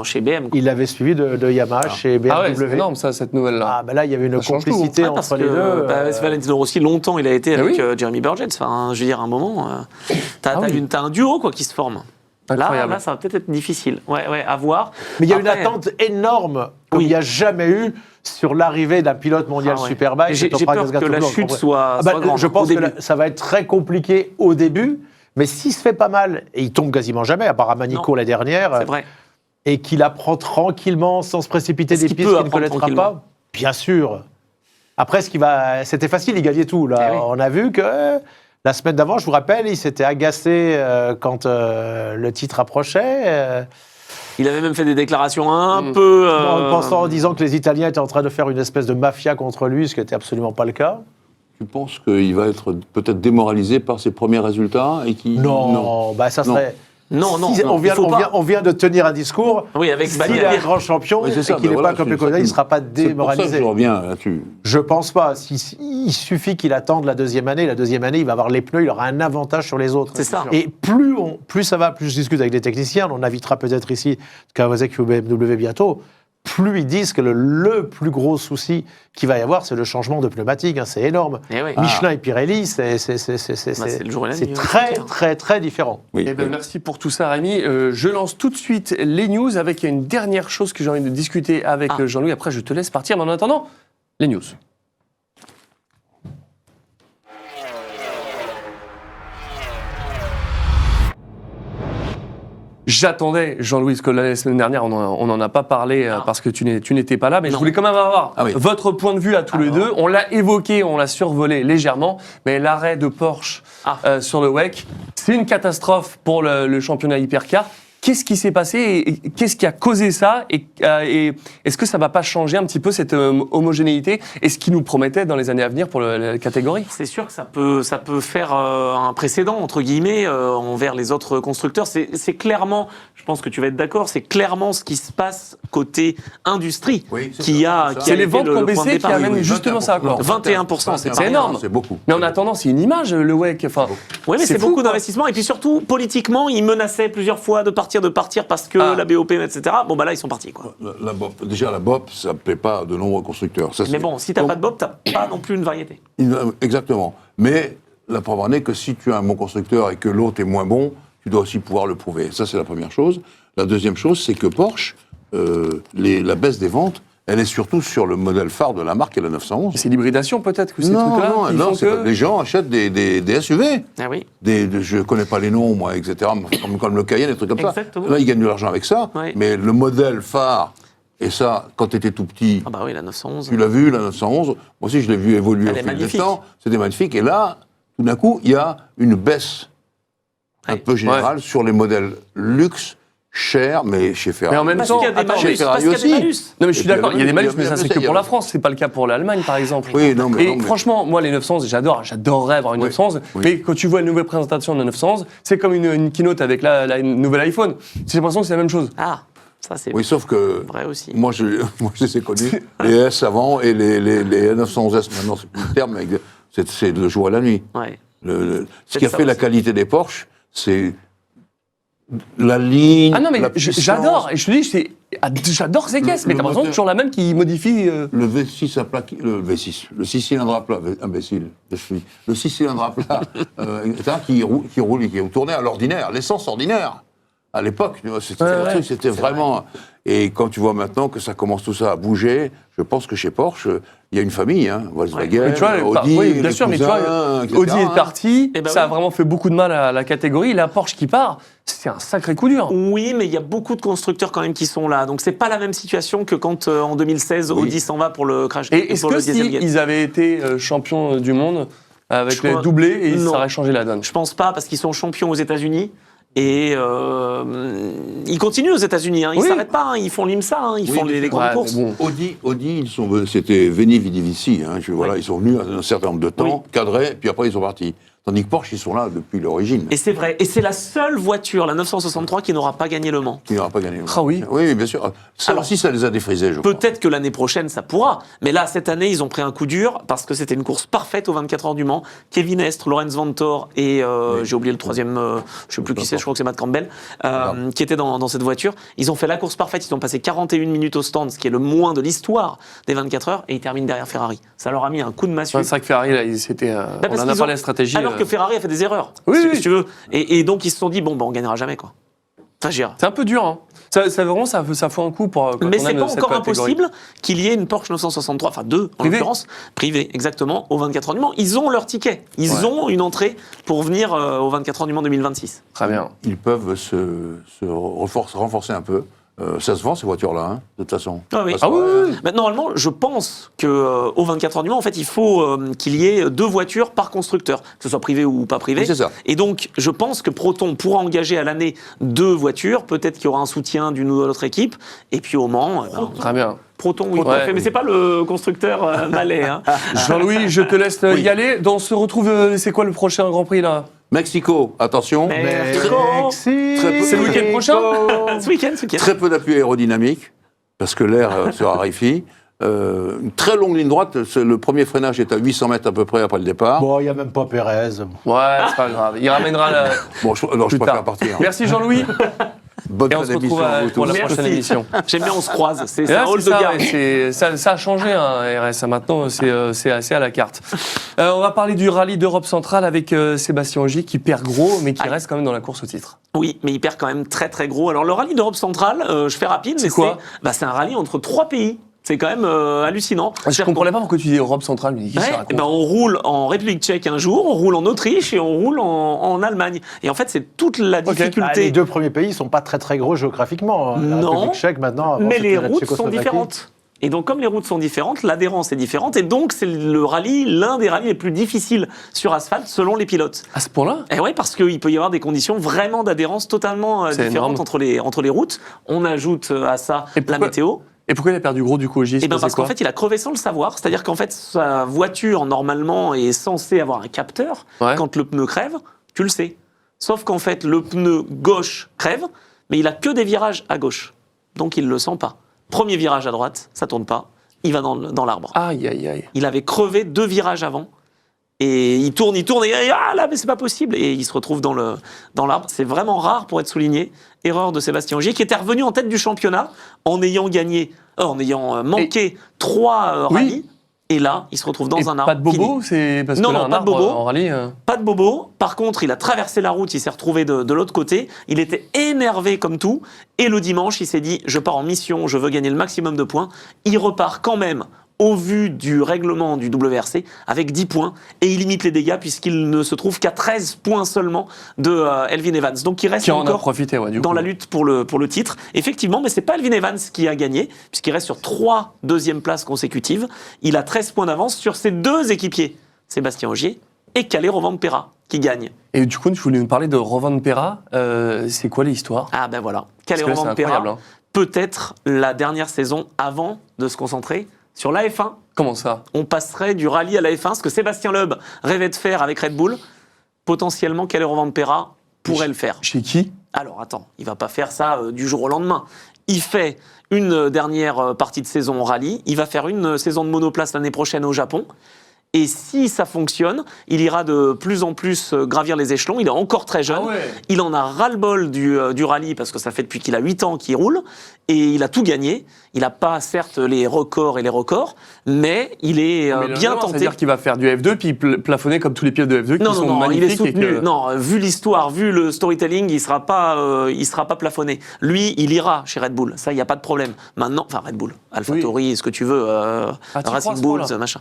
Chez BM. Il l'avait suivi de Yamaha chez BMW. Ah ouais, c'est énorme ça, cette nouvelle-là. Ah ben là, il y avait une complicité entre les deux. Valentino Rossi, longtemps, il a été avec Jeremy Burgess. Enfin, je veux dire, à un moment, t'as un duo qui se forme. Là, ça va peut-être être difficile. À voir. Mais il y a une attente énorme, comme il n'y a jamais eu, sur l'arrivée d'un pilote mondial Superbike. J'ai peur que la chute soit grande. Je pense que ça va être très compliqué au début, mais s'il se fait pas mal, et il tombe quasiment jamais, à part à Manico la dernière, c'est vrai. Et qu'il apprend tranquillement, sans se précipiter des pistes qu'il ne connaîtra pas, bien sûr. Après, c'était facile, il gagnait tout. Là. On a vu que... La semaine d'avant, je vous rappelle, il s'était agacé quand le titre approchait. Il avait même fait des déclarations un peu... en disant que les Italiens étaient en train de faire une espèce de mafia contre lui, ce qui n'était absolument pas le cas. Tu penses qu'il va être peut-être démoralisé par ses premiers résultats et Non, ça serait... Non. On vient de tenir un discours. Oui, avec s'il est un grand champion et qu'il n'est pas comme le candidat, il ne sera pas démoralisé. C'est pour ça que je reviens là-dessus. Je pense pas. Il suffit qu'il attende la deuxième année. La deuxième année, il va avoir les pneus, il aura un avantage sur les autres. C'est ça. Et plus ça va, plus je discute avec des techniciens. On invitera peut-être ici Kawasaki ou BMW bientôt. Plus ils disent que le plus gros souci qu'il va y avoir, c'est le changement de pneumatique. C'est énorme. Michelin et Pirelli, c'est très, très différent. Oui. Merci pour tout ça, Rémi. Je lance tout de suite les news avec une dernière chose que j'ai envie de discuter avec Jean-Louis. Après, je te laisse partir. Mais en attendant, les news. J'attendais, Jean-Louis, que la semaine dernière, on n'en a pas parlé parce que tu n'étais pas là, mais je voulais quand même avoir votre point de vue à tous les deux. On l'a évoqué, on l'a survolé légèrement, mais l'arrêt de Porsche sur le WEC, c'est une catastrophe pour le championnat hypercar. Qu'est-ce qui s'est passé et qu'est-ce qui a causé ça et est-ce que ça ne va pas changer un petit peu cette homogénéité et ce qui nous promettait dans les années à venir pour la catégorie? C'est sûr que ça peut faire un précédent, entre guillemets, envers les autres constructeurs. C'est clairement, je pense que tu vas être d'accord, c'est clairement ce qui se passe côté industrie c'est les ventes qui ont baissé qui amènent justement ça. 21%, c'est énorme. C'est beaucoup. Mais en attendant, c'est une image, le WEC. Oui, mais c'est beaucoup d'investissement. Et puis surtout, politiquement, ils menaçaient plusieurs fois de partir parce que la BOP, etc. Bon, là, ils sont partis, quoi. La BOP, ça ne plaît pas à de nombreux constructeurs. Mais bon, si tu n'as pas de BOP, tu n'as pas non plus une variété. Exactement. Mais la preuve en est que si tu es un bon constructeur et que l'autre est moins bon, tu dois aussi pouvoir le prouver. Ça, c'est la première chose. La deuxième chose, c'est que Porsche, la baisse des ventes, elle est surtout sur le modèle phare de la marque, qui est la 911. C'est l'hybridation peut-être que ces Non, trucs-là non, qui non, font c'est que... pas- les gens achètent des SUV. Ah oui. Je connais pas les noms, moi, etc. Comme le Cayenne, des trucs comme Exactement. ça. Là, ils gagnent de l'argent avec ça. Oui. Mais le modèle phare, et ça, quand tu étais tout petit, Ah bah oui, la 911. tu l'as vu, la 911. Moi aussi, je l'ai vu évoluer Elle au est fil du magnifique. temps. C'était magnifique. Et là, tout d'un coup, il y a une baisse un Ouais. peu générale sur les modèles luxe, chers, mais chez Ferrari. Mais en même Parce temps, qu'il y a des attends, chez malus. Parce Ferrari qu'il y a des aussi. malus. Non mais je suis Et puis, d'accord, il y a des malus, mais ça c'est que il y a- pour la France, c'est pas le cas pour l'Allemagne par exemple. Oui, non, mais Et non, mais- franchement, moi les 911, j'adorerais avoir une Oui, 911, oui. mais quand tu vois une nouvelle présentation de 911, c'est comme une keynote avec la nouvelle iPhone. J'ai l'impression que c'est la même chose. Ah, ça c'est Oui, sauf que vrai aussi. moi, je les ai connus, les S avant et les 911S. Maintenant, c'est plus le terme, mais c'est le jour et la nuit. Ouais. Ce C'est qui a ça fait la aussi. qualité des Porsche, c'est la ligne. Ah non mais la puissance. j'adore, et je te dis, j'adore ces caisses, mais le t'as l'impression que moteur- toujours la même qui modifie... Le V6 à plat, le V6, le 6 cylindres à plat, imbécile, je suis. Le 6 cylindres à plat, qui roule et qui tournait à l'ordinaire, l'essence ordinaire. À l'époque, tu vois, c'était un truc, c'était vraiment. Et quand tu vois maintenant que ça commence tout ça à bouger, je pense que chez Porsche, il y a une famille, hein, Volkswagen, Mais tu vois, Audi, oui, bien les sûr, mais tu cousins, vois, etc., Audi hein. est parti, Eh ben ça a oui. vraiment fait beaucoup de mal à la catégorie. La Porsche qui part, c'est un sacré coup dur. Oui, mais il y a beaucoup de constructeurs quand même qui sont là. Donc c'est pas la même situation que quand en 2016 Oui. Audi s'en va pour le crash Et est-ce pour que le si Dieselgate. ils avaient été champions du monde avec Je les crois- doublés, et Non. ça aurait changé la donne? Je pense pas parce qu'ils sont champions aux États-Unis. Et ils continuent aux États-Unis, hein. Ils Oui. s'arrêtent pas, hein. Ils font l'IMSA, hein. Ils Oui, font mais les grandes Ouais, courses. mais bon. Audi, c'était Veni Vidi Vici. Hein, voilà, ils sont venus un certain nombre de temps, cadrés, puis après ils sont partis. Tandis que Porsche, ils sont là depuis l'origine. Et c'est vrai. Et c'est la seule voiture, la 963, qui n'aura pas gagné Le Mans. Qui n'aura pas gagné. Ah oui. Oui, bien sûr. Ça Alors, aussi, ça les a défrisés, je crois. Peut-être que l'année prochaine, ça pourra. Mais là, cette année, ils ont pris un coup dur parce que c'était une course parfaite aux 24 heures du Mans. Kevin Estre, Lorenz Vantore et j'ai oublié le troisième, je sais plus qui c'est, je crois que c'est Matt Campbell, qui était dans cette voiture. Ils ont fait la course parfaite. Ils ont passé 41 minutes au stand, ce qui est le moins de l'histoire des 24 heures, et ils terminent derrière Ferrari. Ça leur a mis un coup de massue. C'est vrai que Ferrari, là, c'était. Bah, On parce en a qu'ils parlé ont- de stratégie. Alors que Ferrari a fait des erreurs, Oui, si, oui. si tu veux. Et donc ils se sont dit, bon, bah, on gagnera jamais, quoi. Enfin, je veux dire, C'est un peu dur, hein. Vraiment, ça fout un coup pour. quand mais on c'est aime pas cette encore catégorie. impossible qu'il y ait une Porsche 963, enfin deux en Privée. l'occurrence, privée, exactement, aux 24 heures du Mans. Ils ont leur ticket, ils Ouais. ont une entrée pour venir aux 24 heures du Mans 2026. Très bien. Ils peuvent se renforcer un peu. Ça se vend, ces voitures-là, hein, de toute façon. Ah oui. Parce que, Mais normalement, je pense que aux 24 heures du Mans, en fait, il faut qu'il y ait deux voitures par constructeur, que ce soit privé ou pas privé. Oui, c'est ça. Et donc, je pense que Proton pourra engager à l'année deux voitures. Peut-être qu'il y aura un soutien d'une ou de l'autre équipe. Et puis au Mans, Très bien. Proton, oui, tout à Ouais, fait. Mais oui. c'est pas le constructeur malais. Hein. Jean-Louis, je te laisse y aller. On se retrouve. C'est quoi le prochain Grand Prix là? Mexico, attention. Mexico. C'est le week-end prochain? Ce week-end. Très peu d'appui aérodynamique, parce que l'air se raréfie. Une très longue ligne droite. Le premier freinage est à 800 mètres à peu près après le départ. Bon, il n'y a même pas Pérez. Ouais, c'est pas grave. Il ramènera la. Bon, alors je plus préfère tard. partir. Merci Jean-Louis. Bonne Et on fin se retrouve d'émission à vous pour la tous. Merci. prochaine émission. J'aime bien, on se croise. C'est Et là, un hall c'est de ça, gare. ouais, ça a changé, hein, RS. Maintenant, c'est assez à la carte. On va parler du rallye d'Europe centrale avec Sébastien Ogier qui perd gros, mais qui reste quand même dans la course au titre. Oui, mais il perd quand même très très gros. Alors le rallye d'Europe centrale, je fais rapide, mais quoi c'est un rallye entre trois pays. C'est quand même hallucinant. Je ne comprenais pas pourquoi tu dis Europe centrale. Mais Ouais, eh ben, on roule en République tchèque un jour, on roule en Autriche et on roule en Allemagne. Et en fait, c'est toute la difficulté. Ah, les deux premiers pays ne sont pas très très gros géographiquement. Hein. La Non, République tchèque maintenant. avant, mais c'était les la routes sont Tchécoslovaquie. différentes. Et donc, comme les routes sont différentes, l'adhérence est différente. Et donc, c'est le rallye, l'un des rallyes les plus difficiles sur asphalte selon les pilotes. À ce point-là? Et oui, parce qu'il peut y avoir des conditions vraiment d'adhérence totalement C'est différentes énorme. entre les routes. On ajoute à ça Et la pourquoi- météo. Et pourquoi il a perdu gros du coup, Ogier? Eh ben parce qu'en fait, il a crevé sans le savoir. C'est-à-dire qu'en fait, sa voiture, normalement, est censée avoir un capteur. Ouais. Quand le pneu crève, tu le sais. Sauf qu'en fait, le pneu gauche crève, mais il a que des virages à gauche. Donc, il ne le sent pas. Premier virage à droite, ça tourne pas. Il va dans l'arbre. Aïe, aïe, aïe. Il avait crevé 2 virages avant. Et il tourne, et ah là, mais c'est pas possible. Et il se retrouve dans l'arbre. C'est vraiment rare pour être souligné. Erreur de Sébastien Ogier, qui était revenu en tête du championnat en ayant manqué 3 Oui. rallyes. Et là, il se retrouve dans un arbre. Pas de bobo, fini. c'est parce Non, que là, non, un pas de arbre, bobo. en rallye. Pas de bobo. Par contre, il a traversé la route, il s'est retrouvé de l'autre côté. Il était énervé comme tout. Et le dimanche, il s'est dit, je pars en mission, je veux gagner le maximum de points. Il repart quand même, au vu du règlement du WRC, avec 10 points. Et il limite les dégâts puisqu'il ne se trouve qu'à 13 points seulement de Elfyn Evans. Donc il reste Qui en a encore profité, ouais, du dans coup. la lutte pour le titre. Effectivement, mais c'est pas Elfyn Evans qui a gagné, puisqu'il reste sur 3 deuxièmes places consécutives. Il a 13 points d'avance sur ses 2 équipiers, Sébastien Ogier et Kalle Rovanperä, qui gagnent. Et du coup, je voulais nous parler de Rovanperä. C'est quoi l'histoire? Ah ben voilà, Kalle Parce que là, c'est Rovanperä, incroyable, hein. peut-être la dernière saison avant de se concentrer sur la F1. Comment ça? On passerait du rallye à la F1, ce que Sébastien Loeb rêvait de faire avec Red Bull. Potentiellement, Kalle Rovanperä pourrait le faire. Chez qui? Alors attends, il va pas faire ça du jour au lendemain. Il fait une dernière partie de saison en rallye, il va faire une saison de monoplace l'année prochaine au Japon. Et si ça fonctionne, il ira de plus en plus gravir les échelons. Il est encore très jeune. Ah ouais. Il en a ras-le-bol du rallye parce que ça fait depuis qu'il a 8 ans qu'il roule. Et il a tout gagné. Il n'a pas, certes, les records, mais il est bien tenté. C'est-à-dire qu'il va faire du F2 puis plafonner comme tous les pilotes de F2 qui sont Non, il magnifiques. est soutenu. et que- Non, vu l'histoire, vu le storytelling, il sera pas plafonné. Lui, il ira chez Red Bull. Ça, il n'y a pas de problème. Maintenant, enfin Red Bull, AlphaTauri, ce que tu veux, t'y crois à Racing ce Bulls, point-là? machin.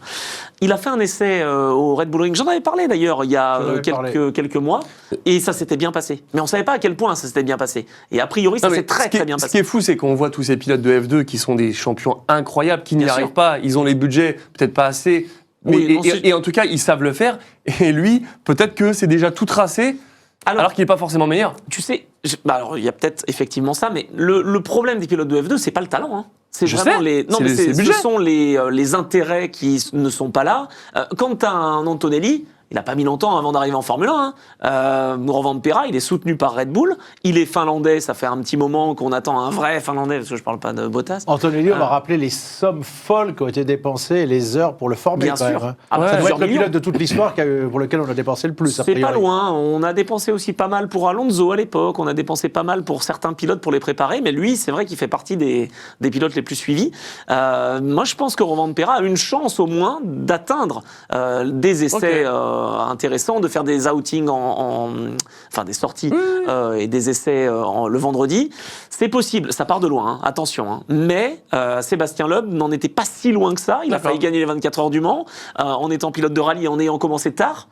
Il a fait un essai au Red Bull Ring. J'en avais parlé d'ailleurs il y a quelques mois, et ça s'était bien passé. Mais on savait pas à quel point ça s'était bien passé. Et a priori, ça Non, mais s'est très bien Ce qui passé. est fou, c'est qu'on voit tous ces pilotes de F2 qui sont des champions incroyables, qui n'y Bien arrivent sûr. pas. Ils ont les budgets, peut-être pas assez. Mais, Oui, non, c'est- et en tout cas, ils savent le faire. Et lui, peut-être que c'est déjà tout tracé, alors qu'il n'est pas forcément meilleur. Tu sais, alors il y a peut-être effectivement ça, mais le problème des pilotes de F2, c'est pas le talent. Hein. C'est Je vraiment sais, les. Non, c'est mais les- c'est le ce budget. sont les intérêts qui ne sont pas là. Quand tu as un Antonelli, il n'a pas mis longtemps avant d'arriver en Formule 1. Rovanperä, il est soutenu par Red Bull. Il est finlandais, ça fait un petit moment qu'on attend un vrai finlandais, parce que je parle pas de Bottas. Antonelli, on va rappeler les sommes folles qui ont été dépensées et les heures pour le former. Bien quand sûr. même, hein. Ah, Ça doit plusieurs être le millions. pilote de toute l'histoire pour lequel on a dépensé le plus. a C'est pas priori. loin. On a dépensé aussi pas mal pour Alonso à l'époque. On a dépensé pas mal pour certains pilotes pour les préparer. Mais lui, c'est vrai qu'il fait partie des pilotes les plus suivis. Moi, je pense que Rovanperä a une chance au moins d'atteindre des essais intéressants, de faire des outings enfin des sorties et des essais le vendredi. C'est possible. Ça part de loin. Hein. Attention. Hein. Mais Sébastien Loeb n'en était pas si loin que ça. Il a D'accord. failli gagner les 24 heures du Mans en étant pilote de rallye, en ayant commencé tard.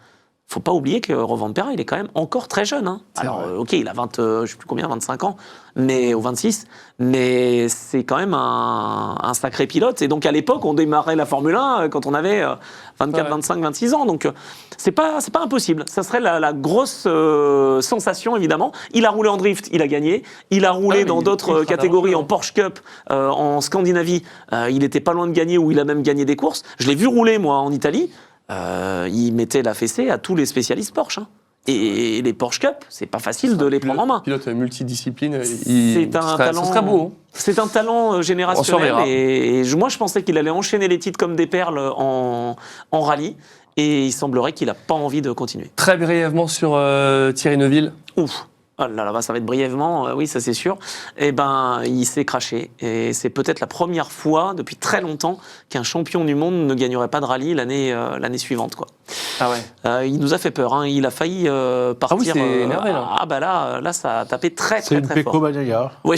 Faut pas oublier que Rovanperä, il est quand même encore très jeune. Hein. Alors, ok, il a 20, je sais plus combien, 25 ans, ou 26, mais c'est quand même un sacré pilote. Et donc, à l'époque, on démarrait la Formule 1 quand on avait 24, 25, 26 ans. Donc, c'est pas impossible. Ça serait la grosse sensation, évidemment. Il a roulé en drift, il a gagné. Il a roulé dans d'autres catégories, en Porsche Cup, en Scandinavie. Il n'était pas loin de gagner, ou il a même gagné des courses. Je l'ai vu rouler, moi, en Italie. Il mettait la fessée à tous les spécialistes Porsche. Hein. Et les Porsche Cup, c'est pas facile de les prendre en main. Pilote multidiscipline, C'est un talent. Ce serait beau. Hein. C'est un talent générationnel. surveillera. Et moi, je pensais qu'il allait enchaîner les titres comme des perles en rallye. Et il semblerait qu'il n'a pas envie de continuer. Très brièvement sur Thierry Neuville. Ouf. Oh là là, ça va être brièvement, oui, ça c'est sûr. Eh ben, il s'est craché. Et c'est peut-être la première fois depuis très longtemps qu'un champion du monde ne gagnerait pas de rallye l'année suivante, quoi. Ah ouais. Il nous a fait peur. Hein. Il a failli partir. Ah oui, c'est énervé, là. Ah bah là, ça a tapé très C'est très une très fort. Pecco-Bagnaia. Oui,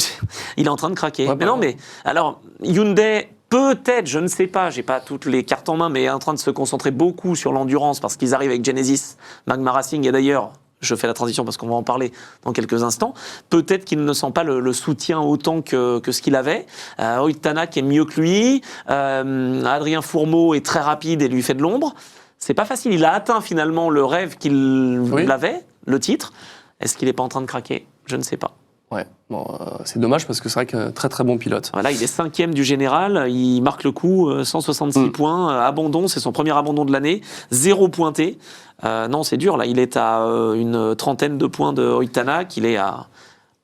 il est en train de craquer. Ouais, mais non, mais alors Hyundai. Peut-être, je ne sais pas, j'ai pas toutes les cartes en main, mais est en train de se concentrer beaucoup sur l'endurance parce qu'ils arrivent avec Genesis, Magma Racing, et d'ailleurs, je fais la transition parce qu'on va en parler dans quelques instants. Peut-être qu'il ne sent pas le soutien autant que ce qu'il avait. Loïc Tanak est mieux que lui. Adrien Fourmeau est très rapide et lui fait de l'ombre. C'est pas facile. Il a atteint finalement le rêve qu'il avait, le titre. Est-ce qu'il n'est pas en train de craquer ? Je ne sais pas. Ouais, bon, c'est dommage parce que c'est vrai que très très bon pilote. Voilà, il est 5e du général, il marque le coup, 166 points, abandon, c'est son premier abandon de l'année, 0 pointé. Non, c'est dur, là, il est à une trentaine de points de Loïc Tanak, il est à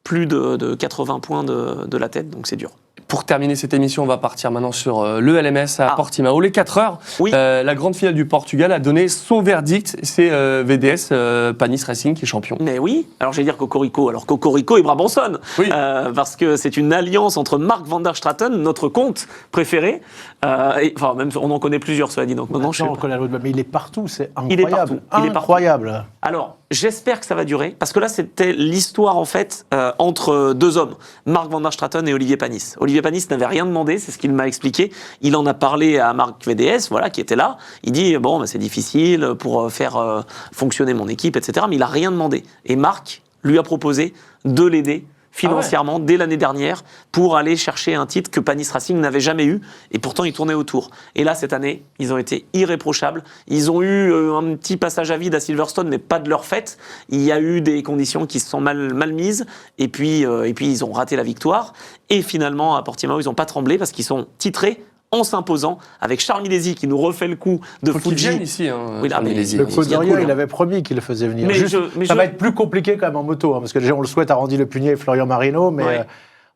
plus de 80 points de la tête, donc c'est dur. Pour terminer cette émission, on va partir maintenant sur le LMS à Portimao. Les 4 heures, Oui. la grande finale du Portugal a donné son verdict. C'est VDS Panis Racing qui est champion. Mais oui, alors je vais dire Cocorico. Alors Cocorico et Brabançon, Oui. parce que c'est une alliance entre Mark van der Straten, notre comte préféré, enfin même on en connaît plusieurs, cela dit, donc maintenant je sais on pas. connaît l'autre, mais il est partout, c'est Il est incroyable. partout, il est partout. Incroyable. Alors, j'espère que ça va durer, parce que là, c'était l'histoire, en fait, entre deux hommes, Mark van der Straten et Olivier Panis. Olivier Panis n'avait rien demandé, c'est ce qu'il m'a expliqué. Il en a parlé à Marc VDS, voilà, qui était là. Il dit, bon, c'est difficile pour faire fonctionner mon équipe, etc. Mais il n'a rien demandé. Et Marc lui a proposé de l'aider financièrement dès l'année dernière pour aller chercher un titre que Panis Racing n'avait jamais eu, et pourtant il tournait autour. Et là, cette année, ils ont été irréprochables. Ils ont eu un petit passage à vide à Silverstone, mais pas de leur fait. Il y a eu des conditions qui se sont mal mises, et puis ils ont raté la victoire. Et finalement, à Portimao, ils n'ont pas tremblé parce qu'ils sont titrés en s'imposant, avec Charles Milesi qui nous refait le coup de Faut qu'il Fuji. vienne ici, Oui, là, Charles mais- Milesi. Le c'est Codorien, cool, il hein. avait promis qu'il le faisait venir. Mais Juste, ça je- va être plus compliqué quand même en moto, parce que déjà on le souhaite à Randy Le Punier et Florian Marino, mais Ouais.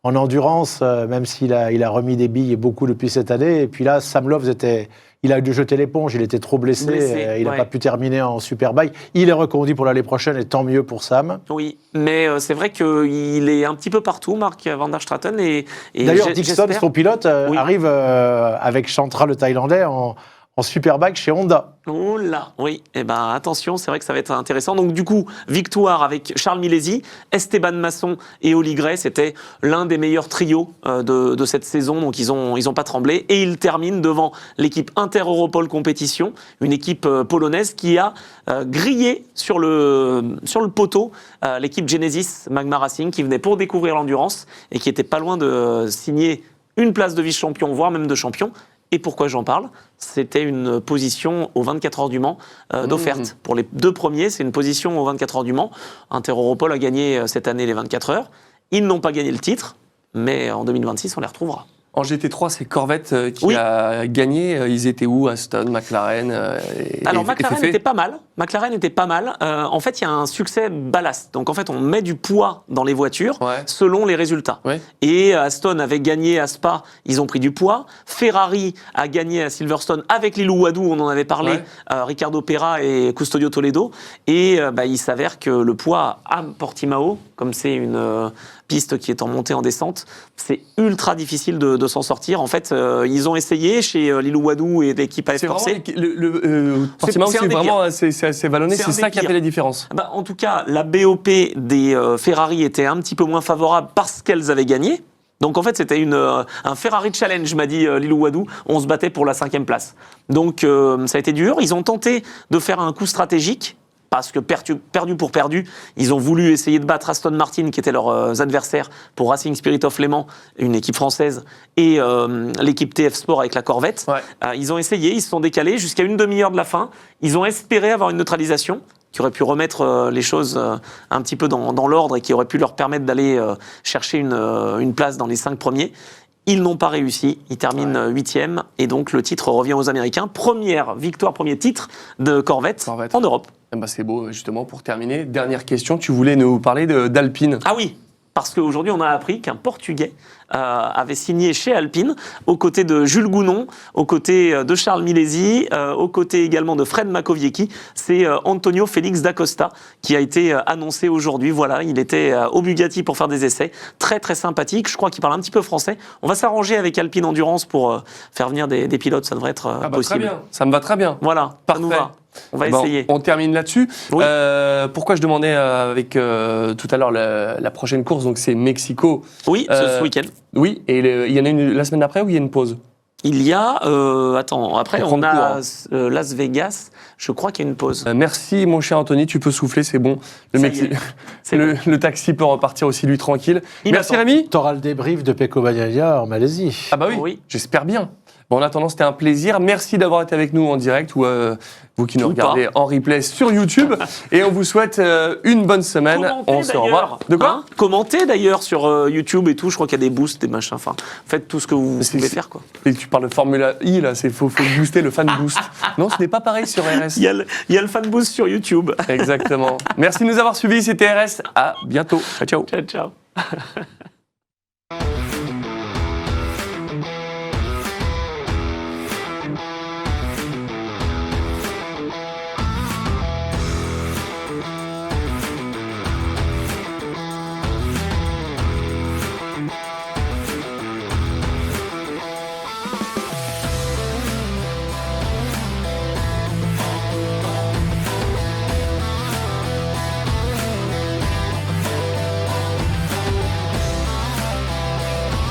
en endurance, même s'il a remis des billes beaucoup depuis cette année, et puis là, Sam Loves il a dû jeter l'éponge, il était trop blessé, il n'a ouais. pas pu terminer en Superbike. Il est reconduit pour l'année prochaine, et tant mieux pour Sam. Oui, mais c'est vrai qu'il est un petit peu partout, Mark van der Straten. Et D'ailleurs, Dixon, j'espère- son pilote, Oui. arrive avec Chantra, le Thaïlandais, en Superbike chez Honda. Oh là, oui. Eh ben attention, c'est vrai que ça va être intéressant. Donc du coup, victoire avec Charles Milesi, Esteban Masson et Oli Gray, c'était l'un des meilleurs trios de cette saison. Donc ils ont pas tremblé et ils terminent devant l'équipe Inter-Europol Compétition, une équipe polonaise qui a grillé sur le poteau l'équipe Genesis Magma Racing qui venait pour découvrir l'endurance et qui était pas loin de signer une place de vice-champion, voire même de champion. Et pourquoi j'en parle? C'était une position aux 24 heures du Mans d'offerte. Pour les deux premiers, c'est une position aux 24 heures du Mans. Inter-Europol a gagné cette année les 24 heures. Ils n'ont pas gagné le titre, mais en 2026, on les retrouvera. En GT3, c'est Corvette qui Oui. a gagné. Ils étaient où? Aston, McLaren Alors, et McLaren Fefe était pas mal. McLaren était pas mal. En fait, il y a un succès ballast. Donc, en fait, on met du poids dans les voitures Ouais. selon les résultats. Ouais. Et Aston avait gagné à Spa, ils ont pris du poids. Ferrari a gagné à Silverstone avec Lilou Wadou, on en avait parlé, Ouais. Ricardo Pera et Custodio Toledo. Et il s'avère que le poids à Portimao, comme c'est une piste qui est en montée en descente, c'est ultra difficile de s'en sortir. En fait, ils ont essayé chez Lilou Wadou et l'équipe AF C'est vraiment Corse. Portimao, c'est un c'est des vraiment c'est vallonné, C'est c'est un ça des qui a pires. fait la différence. Bah, en tout cas, la BOP des Ferrari était un petit peu moins favorable parce qu'elles avaient gagné. Donc en fait, c'était un Ferrari Challenge, m'a dit Lilou Wadou. On se battait pour la 5e place. Donc ça a été dur. Ils ont tenté de faire un coup stratégique. Parce que perdu pour perdu, ils ont voulu essayer de battre Aston Martin, qui étaient leurs adversaires pour Racing Spirit of Le Mans, une équipe française, et l'équipe TF Sport avec la Corvette. Ouais. Ils ont essayé, ils se sont décalés jusqu'à une demi-heure de la fin. Ils ont espéré avoir une neutralisation qui aurait pu remettre les choses un petit peu dans l'ordre et qui aurait pu leur permettre d'aller chercher une place dans les 5 premiers. Ils n'ont pas réussi, ils terminent 8e et donc le titre revient aux Américains. Première victoire, premier titre de Corvette. En Europe. Eh ben, c'est beau, justement, pour terminer. Dernière question, tu voulais nous parler d'Alpine. Ah oui, parce qu'aujourd'hui on a appris qu'un Portugais avait signé chez Alpine, aux côtés de Jules Gounon, aux côtés de Charles Milesi, aux côtés également de Fred Makowiecki. C'est Antonio Félix da Costa qui a été annoncé aujourd'hui. Voilà, il était au Bugatti pour faire des essais. Très très sympathique, je crois qu'il parle un petit peu français. On va s'arranger avec Alpine Endurance pour faire venir des pilotes, ça devrait être possible. Très bien, ça me va très bien. Voilà, ça nous Parfait. va. On va Bon, essayer. on termine là-dessus. Oui. Pourquoi je demandais avec tout à l'heure la prochaine course, donc c'est Mexico. Oui, ce week-end. Oui, et il y en a une la semaine d'après ou il y a une pause? Il y a, après Pour on prendre a court, Las Vegas, je crois qu'il y a une pause. Merci mon cher Anthony, tu peux souffler, c'est bon. Ça y est, c'est bon. Le taxi peut repartir aussi lui tranquille. Il Merci attend. Rémi. T'auras le débrief de Pecco Bagnaia en Malaisie. Ah bah oui, Oui. j'espère bien. Bon, en attendant, c'était un plaisir. Merci d'avoir été avec nous en direct ou vous qui nous Ou regardez en replay sur YouTube. Et on vous souhaite une bonne semaine. Commentez On se revoit. d'ailleurs. De quoi Hein, commentez d'ailleurs sur YouTube et tout. Je crois qu'il y a des boosts, des machins. Enfin, faites tout ce que vous C'est- pouvez faire, quoi. Et tu parles de Formula I, là, faut booster le fan boost. Non, ce n'est pas pareil sur RS. Il y a le fan boost sur YouTube. Exactement. Merci de nous avoir suivis, c'était RS. À bientôt. Ciao, ciao. Ciao, ciao.